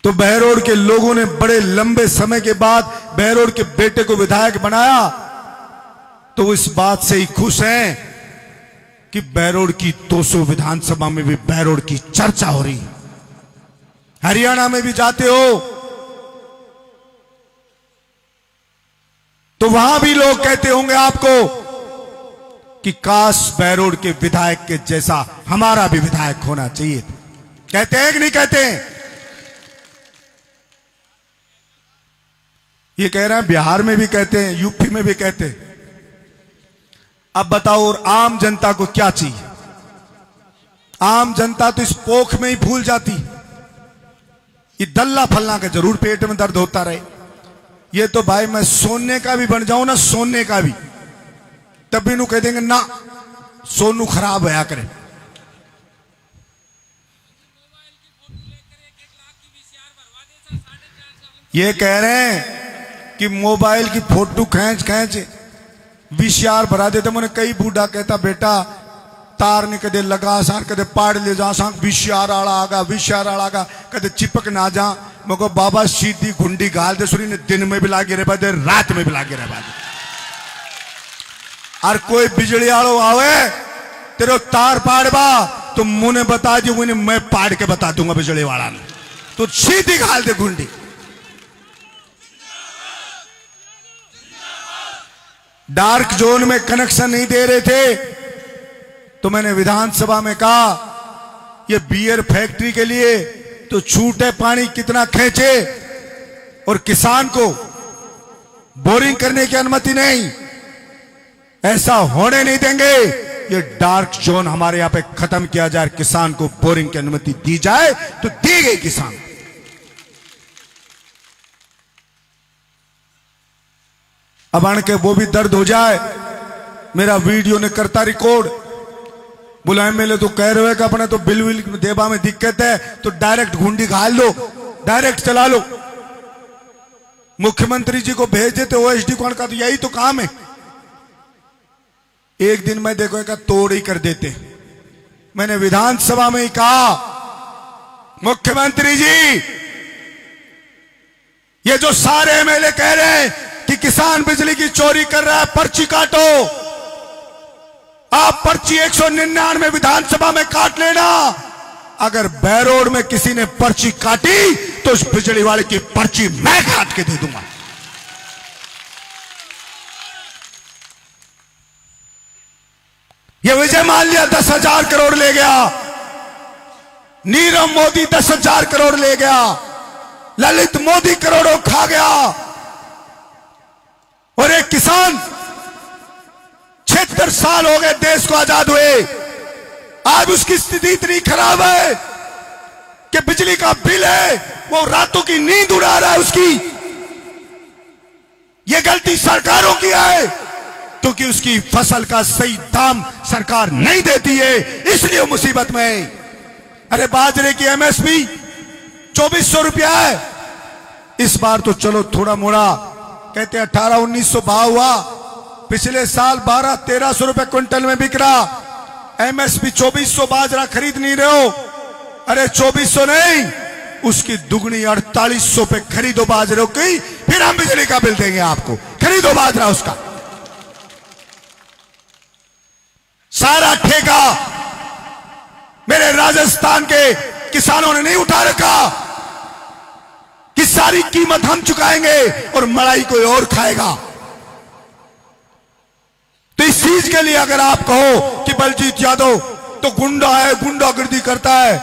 तो बहरोड के लोगों ने बड़े लंबे समय के बाद बहरोड के बेटे को विधायक बनाया, तो वो इस बात से ही खुश हैं कि बहरोड की 200 विधानसभा में भी बहरोड की चर्चा हो रही है। हरियाणा में भी जाते हो तो वहां भी लोग कहते होंगे आपको कि काश बहरोड के विधायक के जैसा हमारा भी विधायक होना चाहिए। कहते हैं कि नहीं कहते हैं? ये कह रहे हैं बिहार में भी कहते हैं, यूपी में भी कहते हैं। अब बताओ और आम जनता को क्या चाहिए? आम जनता तो इस पोख में ही भूल जाती। ये दल्ला फल्ला का जरूर पेट में दर्द होता रहे। ये तो भाई मैं सोने का भी बन जाऊं ना, सोने का भी, तब भी नु कह देंगे ना सोनू खराब होया करे। ये कह रहे हैं कि मोबाइल की फोटो खींच खींच VCR भरा देते। मैंने कई बूढ़ा कहता बेटा तार ने कदे लगा सार कदे पाड़ ले जा सा VCR आड़ा आगा, VCR आड़ा आगा, कदे चिपक ना जा। मैं को बाबा सीधी घुंडी गाल दे, सुरी ने दिन में भी लागे रह दे, रात में भी लागे रह दे। और कोई बिजली आड़ो आवे तेरे तार पाड़बा तो मुझे बता दी, मुझे मैं पाड़ के बता दूंगा बिजली वाला ने, तो सीधी गाल दे घुंडी। डार्क जोन में कनेक्शन नहीं दे रहे थे तो मैंने विधानसभा में कहा ये बियर फैक्ट्री के लिए तो छूटे पानी कितना खींचे और किसान को बोरिंग करने की अनुमति नहीं, ऐसा होने नहीं देंगे। ये डार्क जोन हमारे यहां पे खत्म किया जाए, किसान को बोरिंग की अनुमति दी जाए तो दी गई किसान। अब आने के वो भी दर्द हो जाए। मेरा वीडियो ने करता रिकॉर्ड, बोला एमएलए तो कह रहे हो कि अपने तो बिल विल देबा में दिक्कत है तो डायरेक्ट घुंडी घाल लो, डायरेक्ट चला लो। मुख्यमंत्री जी को भेज देते OSD कौन का, तो यही तो काम है। एक दिन मैं देखो का तोड़ ही कर देते। मैंने विधानसभा में ही कहा मुख्यमंत्री जी ये जो सारे एमएलए कह रहे हैं कि किसान बिजली की चोरी कर रहा है, पर्ची काटो। आप पर्ची 199 विधानसभा में काट लेना। अगर बहरोड में किसी ने पर्ची काटी तो उस बिजली वाले की पर्ची मैं काट के दे दूंगा। ये विजय माल्या 10,000 करोड़ ले गया, नीरव मोदी 10,000 करोड़ ले गया, ललित मोदी करोड़ों खा गया, और एक किसान 76 साल हो गए देश को आजाद हुए, आज उसकी स्थिति इतनी खराब है कि बिजली का बिल है वो रातों की नींद उड़ा रहा है उसकी। ये गलती सरकारों की है क्योंकि उसकी फसल का सही दाम सरकार नहीं देती है, इसलिए मुसीबत में है। अरे बाजरे की MSP 2400 रुपया है, इस बार तो चलो थोड़ा मोड़ा कहते 1800-1900 भाव हुआ, पिछले साल 1200-1300 रुपए क्विंटल में बिक रहा। MSP 2400 बाजरा खरीद नहीं रहे हो, अरे 2400 नहीं, उसकी दुगनी 4800 पे खरीदो बाजरे की, फिर हम बिजली का बिल देंगे आपको। खरीदो बाजरा उसका। सारा ठेका मेरे राजस्थान के किसानों ने नहीं उठा रखा कि सारी कीमत हम चुकाएंगे और मलाई कोई और खाएगा। तो इस चीज के लिए अगर आप कहो कि बलजीत यादव तो गुंडा है, गुंडागर्दी करता है,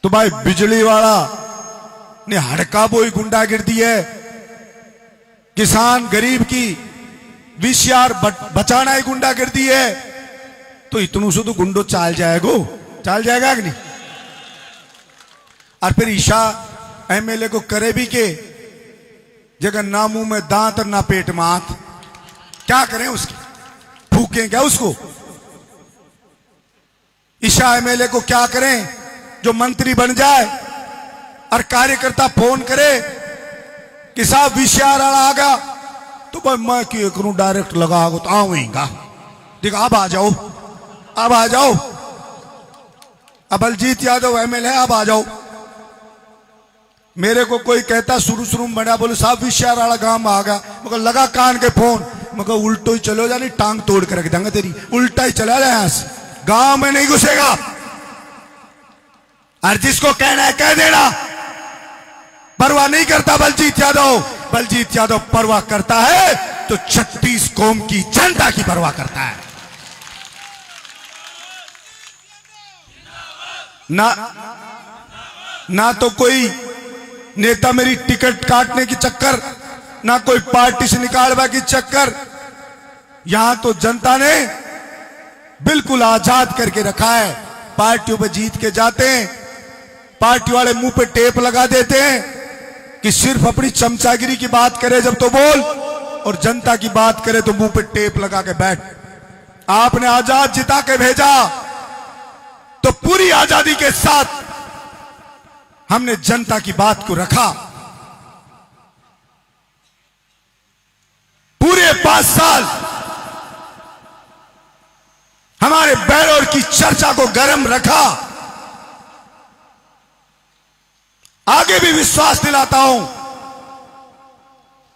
तो भाई बिजली वाला ने हड़का बोई गुंडागर्दी है। किसान गरीब की विशियार बचाना ही गुंडागर्दी है। तो इतनू से तो गुंडो चाल जाएगा कि नहीं। और फिर ईशा एमएलए को करे भी के जगह ना मुंह में दांत और ना पेट में आंत, क्या करें उसकी, फूकें क्या उसको। ईशा एमएलए को क्या करें जो मंत्री बन जाए और कार्यकर्ता फोन करे कि साहब विषयार आ गया, तो भाई मैं क्यों करूं, डायरेक्ट लगा तो आऊंगा, देख अब आ जाओ, अब आ जाओ, अब बलजीत यादव एमएलए अब आ जाओ। मेरे को कोई कहता शुरू में बना, बोले साहब विषयार वाला गांव में आ गया, मगर लगा कान के फोन, मगर उल्टो ही चलो जानी, टांग तोड़ कर रख देंगे तेरी, उल्टा ही चला जाए यहां से, गांव में नहीं घुसेगा। और जिसको कहना है कह देना, परवाह नहीं करता बलजीत यादव। बलजीत यादव परवाह करता है तो 36 कौम की जनता की परवाह करता है। ना तो कोई नेता मेरी टिकट काटने की चक्कर, ना कोई पार्टी से निकालवा की चक्कर। यहां तो जनता ने बिल्कुल आजाद करके रखा है। पार्टियों पे जीत के जाते हैं, पार्टी वाले मुंह पे टेप लगा देते हैं कि सिर्फ अपनी चमचागिरी की बात करे जब तो बोल, और जनता की बात करे तो मुंह पे टेप लगा के बैठ। आपने आजाद जिता के भेजा तो पूरी आजादी के साथ हमने जनता की बात को रखा। पूरे 5 साल हमारे बैरों की चर्चा को गर्म रखा। आगे भी विश्वास दिलाता हूं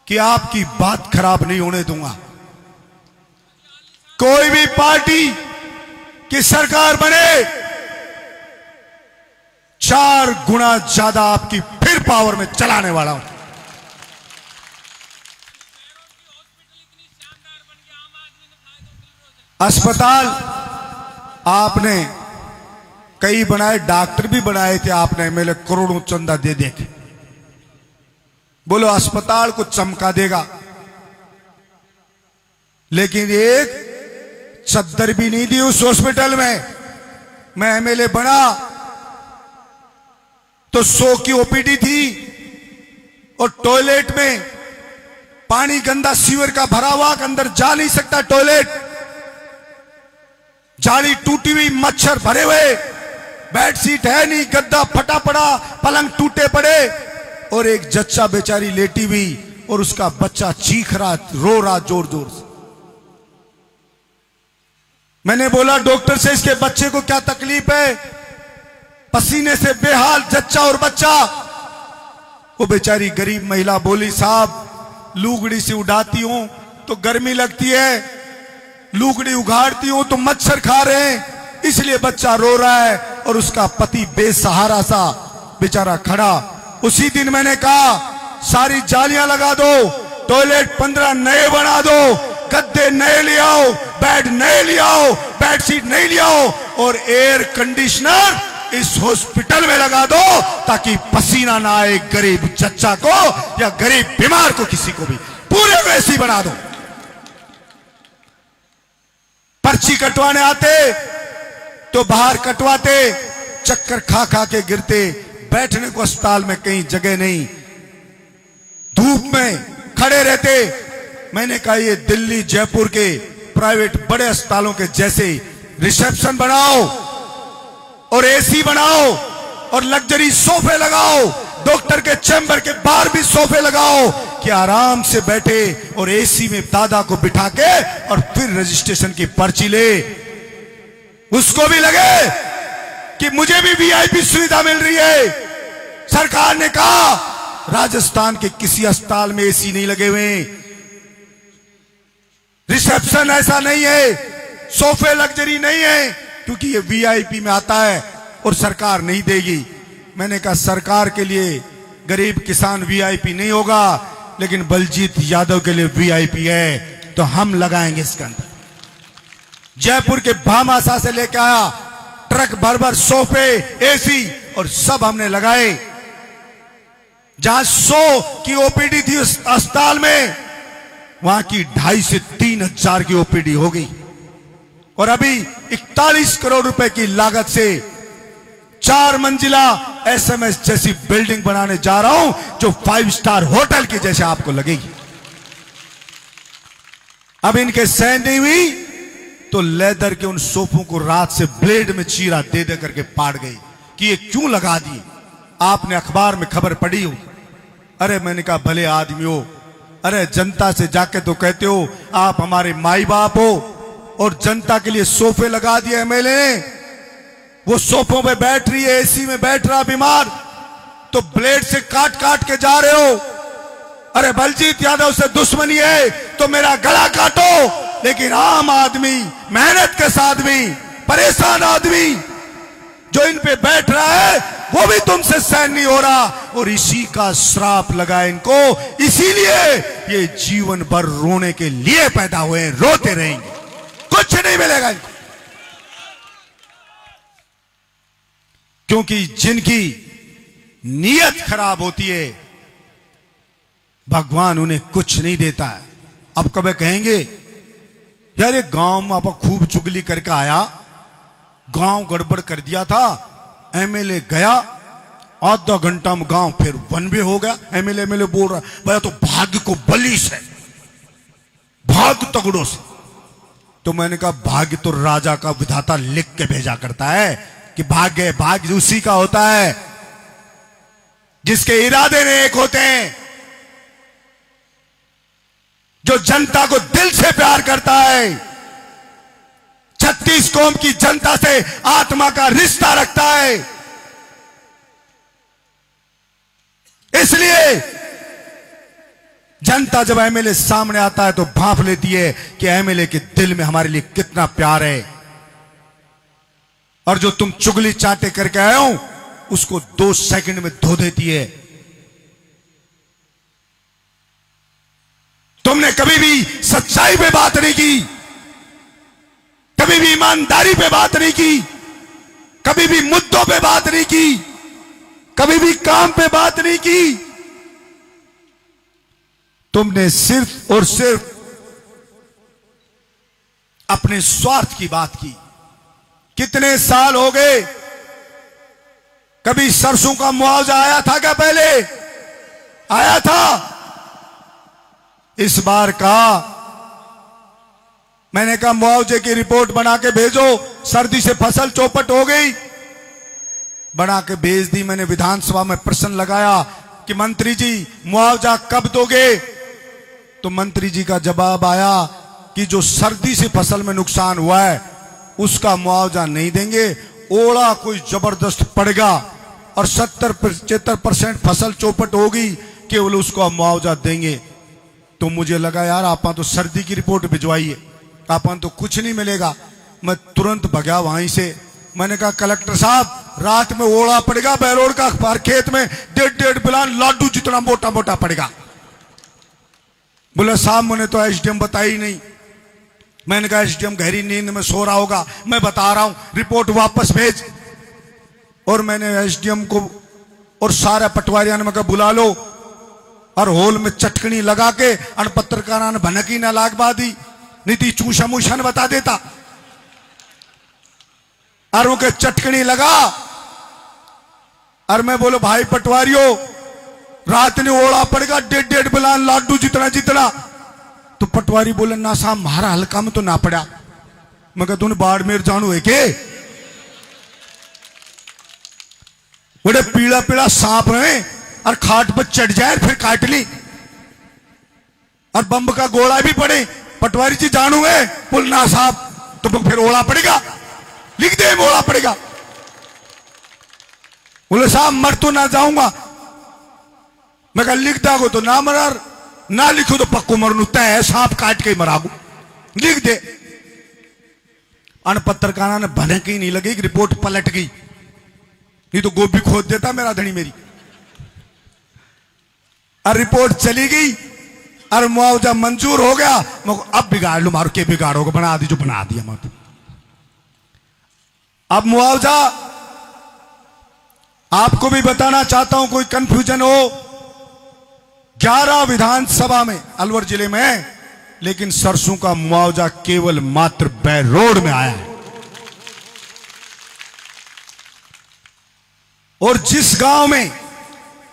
कि आपकी बात खराब नहीं होने दूंगा। कोई भी पार्टी की सरकार बने, 4 गुना ज्यादा आपकी फिर पावर में चलाने वाला हूं। अस्पताल आपने कई बनाए, डॉक्टर भी बनाए थे आपने, एमएलए करोड़ों चंदा दे के बोलो अस्पताल को चमका देगा, लेकिन एक चद्दर भी नहीं दी उस हॉस्पिटल में। मैं एमएलए बना तो 100 की ओपीडी थी और टॉयलेट में पानी गंदा सीवर का भरा हुआ, अंदर जा नहीं सकता टॉयलेट, जाली टूटी हुई, मच्छर भरे हुए, बेडशीट है नहीं, गद्दा फटा पड़ा, पलंग टूटे पड़े, और एक जच्चा बेचारी लेटी हुई और उसका बच्चा चीख रहा, रो रहा जोर जोर से। मैंने बोला डॉक्टर से इसके बच्चे को क्या तकलीफ है, पसीने से बेहाल जच्चा और बच्चा। वो बेचारी गरीब महिला बोली साहब लुगड़ी से उड़ाती हूं तो गर्मी लगती है, लुगड़ी उघाड़ती हूं तो मच्छर खा रहे हैं, इसलिए बच्चा रो रहा है, और उसका पति बेसहारा सा बेचारा खड़ा। उसी दिन मैंने कहा सारी जालियां लगा दो, टॉयलेट 15 नए बना दो, गद्दे नए ले आओ, बेड नए ले आओ, बेडशीट नए ले आओ, और एयर कंडीशनर इस हॉस्पिटल में लगा दो ताकि पसीना ना आए गरीब चच्चा को या गरीब बीमार को, किसी को भी। पूरे वैसी बना दो। पर्ची कटवाने आते तो बाहर कटवाते, चक्कर खा खा के गिरते, बैठने को अस्पताल में कहीं जगह नहीं, धूप में खड़े रहते। मैंने कहा ये दिल्ली जयपुर के प्राइवेट बड़े अस्पतालों के जैसे रिसेप्शन बनाओ और एसी बनाओ और लग्जरी सोफे लगाओ, डॉक्टर के चैम्बर के बाहर भी सोफे लगाओ कि आराम से बैठे और एसी में दादा को बिठा के और फिर रजिस्ट्रेशन की पर्ची ले। उसको भी लगे कि मुझे भी वीआईपी सुविधा मिल रही है। सरकार ने कहा राजस्थान के किसी अस्पताल में एसी नहीं लगे हुए, रिसेप्शन ऐसा नहीं है, सोफे लग्जरी नहीं है, क्योंकि ये वीआईपी में आता है और सरकार नहीं देगी। मैंने कहा सरकार के लिए गरीब किसान वीआईपी नहीं होगा, लेकिन बलजीत यादव के लिए वीआईपी है, तो हम लगाएंगे इसके अंदर। जयपुर के भामाशाह से लेकर आया ट्रक भर भर सोफे, एसी और सब हमने लगाए। जहां 100 की ओपीडी थी उस अस्पताल में, वहां की 2,500 से 3,000 की ओपीडी हो गई। और अभी 41 करोड़ रुपए की लागत से 4 मंजिला एसएमएस जैसी बिल्डिंग बनाने जा रहा हूं, जो 5 स्टार होटल की जैसे आपको लगेगी। अब इनके सहन नहीं हुई तो लेदर के उन सोफों को रात से ब्लेड में चीरा दे दे करके पाड़ गई कि ये क्यों लगा दिए। आपने अखबार में खबर पढ़ी हो। अरे मैंने कहा भले आदमी हो, अरे जनता से जाके तो कहते हो आप हमारे माई बाप हो, और जनता के लिए सोफे लगा दिए एमएलए ने। वो सोफों पे बैठ रही है, एसी में बैठ रहा बीमार, तो ब्लेड से काट काट के जा रहे हो। अरे बलजीत यादव से दुश्मनी है तो मेरा गला काटो, लेकिन आम आदमी, मेहनत के साथ भी परेशान आदमी जो इन पे बैठ रहा है, वो भी तुमसे सहन नहीं हो रहा, और इसी का श्राप लगा इनको। इसीलिए ये जीवन भर रोने के लिए पैदा हुए हैं, रोते रहेंगे, कुछ नहीं मिलेगा इनको। क्योंकि जिनकी नीयत खराब होती है, भगवान उन्हें कुछ नहीं देता है। अब कभी कहेंगे यार ये गांव में आप खूब चुगली करके आया, गांव गड़बड़ कर दिया था, एमएलए गया, आधा घंटा में गांव फिर वन वे हो गया। एमएलए बोल रहा भैया तो भाग्य को बली से, भाग्य तगड़ों से। तो मैंने कहा भाग्य तो राजा का विधाता लिख के भेजा करता है कि भाग्य भाग्य उसी का होता है जिसके इरादे नेक होते हैं, जो जनता को दिल से प्यार करता है, 36 कौम की जनता से आत्मा का रिश्ता रखता है। इसलिए जनता जब एमएलए सामने आता है तो भांप लेती है कि एमएलए के दिल में हमारे लिए कितना प्यार है। और जो तुम चुगली चाटे करके आए हो उसको 2 सेकंड में धो देती है। तुमने कभी भी सच्चाई पे बात नहीं की, कभी भी ईमानदारी पे बात नहीं की, कभी भी मुद्दों पे बात नहीं की, कभी भी काम पे बात नहीं की। तुमने सिर्फ और सिर्फ अपने स्वार्थ की बात की। कितने साल हो गए, कभी सरसों का मुआवजा आया था क्या? पहले आया था। इस बार का मैंने कहा मुआवजे की रिपोर्ट बना के भेजो, सर्दी से फसल चौपट हो गई, बना के भेज दी। मैंने विधानसभा में प्रश्न लगाया कि मंत्री जी मुआवजा कब दोगे? तो मंत्री जी का जवाब आया कि जो सर्दी से फसल में नुकसान हुआ है उसका मुआवजा नहीं देंगे, ओला कोई जबरदस्त पड़ेगा और 70-75% फसल चौपट होगी, केवल उसको मुआवजा देंगे। तो मुझे लगा यार आपा तो सर्दी की रिपोर्ट भिजवाइए, आपा तो कुछ नहीं मिलेगा। मैं तुरंत भगा वहीं से। मैंने कहा कलेक्टर साहब रात में ओला पड़ेगा, बैरोड का अखबार खेत में 1.5 बिलान लाडू जितना मोटा मोटा पड़ेगा। बोले साहब मैंने तो एसडीएम बताई नहीं। मैंने कहा एसडीएम गहरी नींद में सो रहा होगा, मैं बता रहा हूं, रिपोर्ट वापस भेज। और मैंने एसडीएम को और सारे पटवारियों ने मैं बुला लो और होल में चटकनी लगा के अन पत्रकारा ने भनकी न लाग बादी नीति चूषा मूषा ने बता देता। और उनके चटकनी लगा और मैं बोलो भाई पटवारियों रात ने ओला पड़ेगा 1.5 बिलान लाडू जितना जितना। तो पटवारी बोले ना साहब हमारा हल्का में तो ना पड़ा। मैं कहा तूने बाड़मेर जानू है के? बड़े पीला पीला सांप है और खाट पर चढ़ जाए फिर काट ली और बम का गोला भी पड़े। पटवारी जी जानू है? बोल ना साहब तो फिर ओला पड़ेगा, लिख दे ओला पड़ेगा। बोले साहब मर तो ना जाऊंगा। मैं कहा लिख दागो तो ना मरार, ना लिखो तो पक्को मरनू तय है, सांप काट के ही मरागू, लिख दे। अन पत्रकारा ने भने की नहीं लगी, रिपोर्ट पलट गई, नहीं तो गोभी खोद देता मेरा धनी मेरी। और रिपोर्ट चली गई और मुआवजा मंजूर हो गया। मैं अब बिगाड़ लो, मारो के बिगाड़ोगे, बना दी जो बना दिया मत। अब मुआवजा आपको भी बताना चाहता हूं, कोई कंफ्यूजन हो, 11 विधानसभा में अलवर जिले में है, लेकिन सरसों का मुआवजा केवल मात्र बैरोड में आया है। और जिस गांव में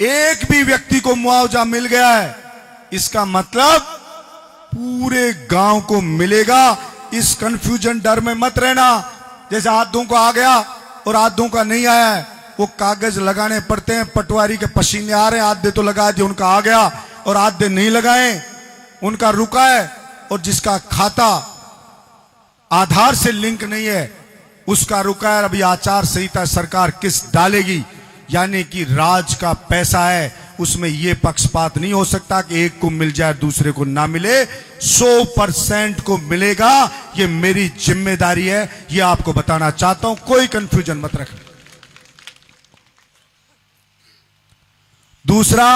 एक भी व्यक्ति को मुआवजा मिल गया है, इसका मतलब पूरे गांव को मिलेगा। इस कंफ्यूजन डर में मत रहना, जैसे आधों को आ गया और आधों का नहीं आया है, वो कागज लगाने पड़ते हैं, पटवारी के पसीने आ रहे हैं, आधे तो लगा दिए उनका आ गया और आधे नहीं लगाए उनका रुका है। और जिसका खाता आधार से लिंक नहीं है उसका रुका है। अभी आचार संहिता सरकार किस डालेगी, यानी कि राज का पैसा है, उसमें यह पक्षपात नहीं हो सकता कि एक को मिल जाए दूसरे को ना मिले। 100% को मिलेगा, यह मेरी जिम्मेदारी है, यह आपको बताना चाहता हूं, कोई कंफ्यूजन मत रखना। दूसरा,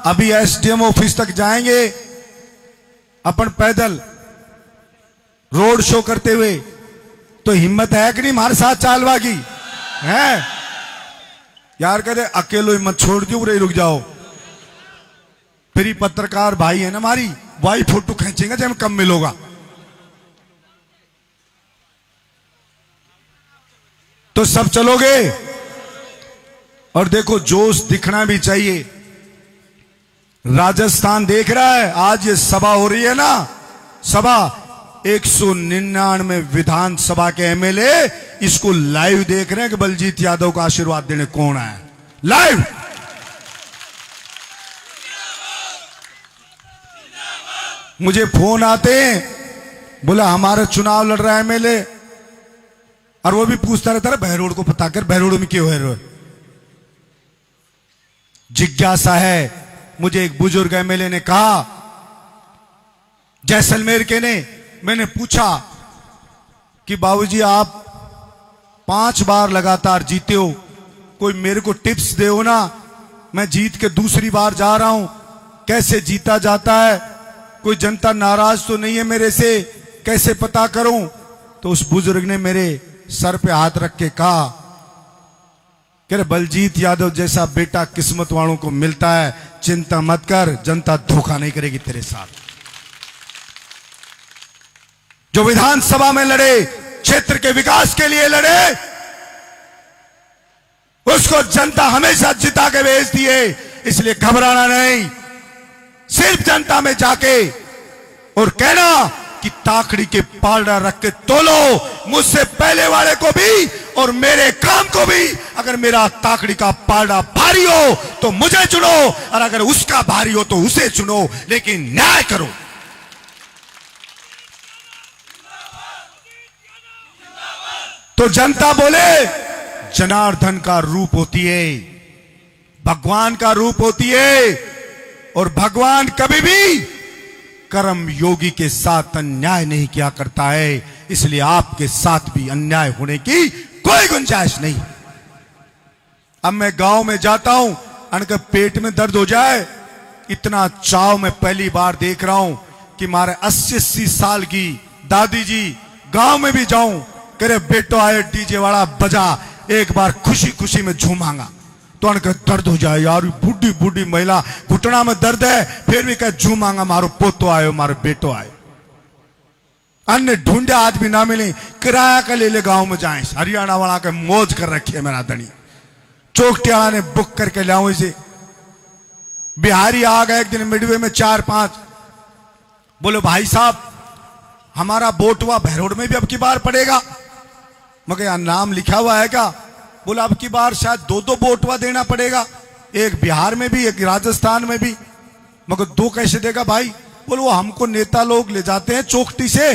अभी एसडीएम ऑफिस तक जाएंगे अपन पैदल रोड शो करते हुए, तो हिम्मत है कि नहीं हमारे साथ चालवा की है यार? कहते अकेलो हिम्मत छोड़ दियो, रे रुक जाओ। फिर ही पत्रकार भाई है ना हमारी, वही फोटो खींचेंगे जब कम मिलोगा। तो सब चलोगे? और देखो जोश दिखना भी चाहिए। राजस्थान देख रहा है, आज ये सभा हो रही है ना, सभा 199 विधानसभा के एमएलए इसको लाइव देख रहे हैं कि बलजीत यादव का आशीर्वाद देने कौन आया लाइव। मुझे फोन आते हैं, बोला हमारा चुनाव लड़ रहा है एमएलए, और वो भी पूछता रहता है बहरोड को पता कर, बहरोड में क्यों है। जिज्ञासा है। मुझे एक बुजुर्ग एमएलए ने कहा, जैसलमेर के ने, मैंने पूछा कि बाबूजी आप 5 बार लगातार जीते हो, कोई मेरे को टिप्स दो ना, मैं जीत के दूसरी बार जा रहा हूं, कैसे जीता जाता है, कोई जनता नाराज तो नहीं है मेरे से, कैसे पता करूं? तो उस बुजुर्ग ने मेरे सर पे हाथ रख के कहा, कह रहे बलजीत यादव जैसा बेटा किस्मत वालों को मिलता है, चिंता मत कर, जनता धोखा नहीं करेगी तेरे साथ। जो विधानसभा में लड़े, क्षेत्र के विकास के लिए लड़े, उसको जनता हमेशा जिता के भेजती है, इसलिए घबराना नहीं। सिर्फ जनता में जाके और कहना कि ताकड़ी के पालड़ा रख के तोलो, मुझसे पहले वाले को भी और मेरे काम को भी। अगर मेरा ताकड़ी का पालड़ा भारी हो तो मुझे चुनो, और अगर उसका भारी हो तो उसे चुनो, लेकिन न्याय करो। तो जनता बोले जनार्दन का रूप होती है, भगवान का रूप होती है, और भगवान कभी भी कर्म योगी के साथ अन्याय नहीं किया करता है, इसलिए आपके साथ भी अन्याय होने की कोई गुंजाइश नहीं। अब मैं गांव में जाता हूं, अनका पेट में दर्द हो जाए, इतना चाव मैं पहली बार देख रहा हूं कि हमारे 80-80 साल की दादी जी गांव में भी जाऊं, करे बेटो आए डीजे वाला बजा, एक बार खुशी खुशी में झूमांगा, तो अनका दर्द हो जाए यार, बूढ़ी बूढ़ी महिला घुटना में दर्द है, फिर भी कह झूमांगा, मारो पोतो आयो, मारो बेटो आयो। अन्य ढूंढे आज भी ना मिले, किराया का ले ले गांव में जाए। हरियाणा वाला के मौज कर रखी है मेरा धनी, चौकटियाला ने बुक करके लाऊं इसे। बिहारी आ गए एक दिन मिडवे में 4-5, बोलो भाई साहब हमारा बोटवा भैरोड में भी अब की बार पड़ेगा। मगर यहां नाम लिखा हुआ है क्या? बोला अब की बार शायद 2-2 बोटवा देना पड़ेगा, एक बिहार में भी एक राजस्थान में भी। मगर 2 कैसे देगा भाई? बोलो वो हमको नेता लोग ले जाते हैं चौकटी से,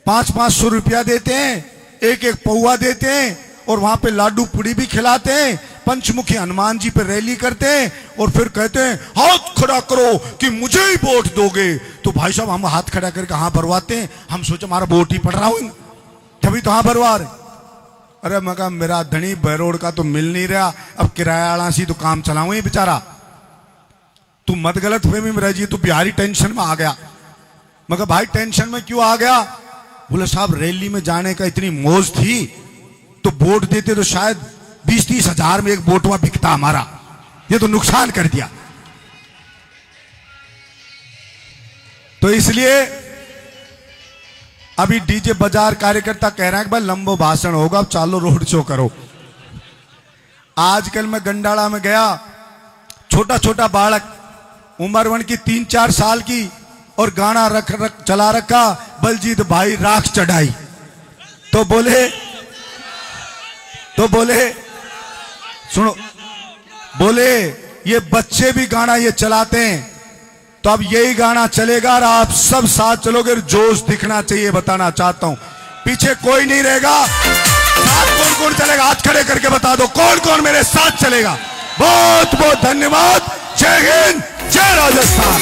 500-500 रुपया देते हैं, एक पौवा देते हैं, और वहां पे लाडू पुड़ी भी खिलाते हैं, पंचमुखी हनुमान जी पे रैली करते हैं और फिर कहते हैं हाथ खड़ा करो कि मुझे ही वोट दोगे। तो भाई साहब हम हाथ खड़ा करके हाँ भरवाते हैं, हम सोचे हमारा वोट ही पड़ रहा हो तभी तो हाँ भरवा रहे। अरे मैं कहा मेरा धनी बहरोड का तो मिल नहीं रहा, अब किराया सी तो काम चलाऊ बेचारा, तू मत गलत फहमी में रह जी, तू बिहारी टेंशन में आ गया। मैं कहा भाई टेंशन में क्यों आ गया? बोले साहब रैली में जाने का इतनी मौज थी तो वोट देते तो शायद 20-30 हजार में एक वोटवा बिकता हमारा, ये तो नुकसान कर दिया। तो इसलिए अभी डीजे बाजार कार्यकर्ता कह रहे हैं कि भाई लंबो भाषण होगा, अब चालो रोड शो करो। आजकल मैं गंडाला में गया, छोटा छोटा बालक उम्र वन की 3-4 साल की और गाना चला रखा, बलजीत भाई राख चढ़ाई। तो बोले सुनो, बोले ये बच्चे भी गाना ये चलाते हैं तो अब यही गाना चलेगा और आप सब साथ चलोगे, जोश दिखना चाहिए। बताना चाहता हूं पीछे कोई नहीं रहेगा, साथ कौन कौन चलेगा हाथ खड़े करके बता दो कौन कौन मेरे साथ चलेगा। बहुत बहुत धन्यवाद। जय हिंद, जय राजस्थान।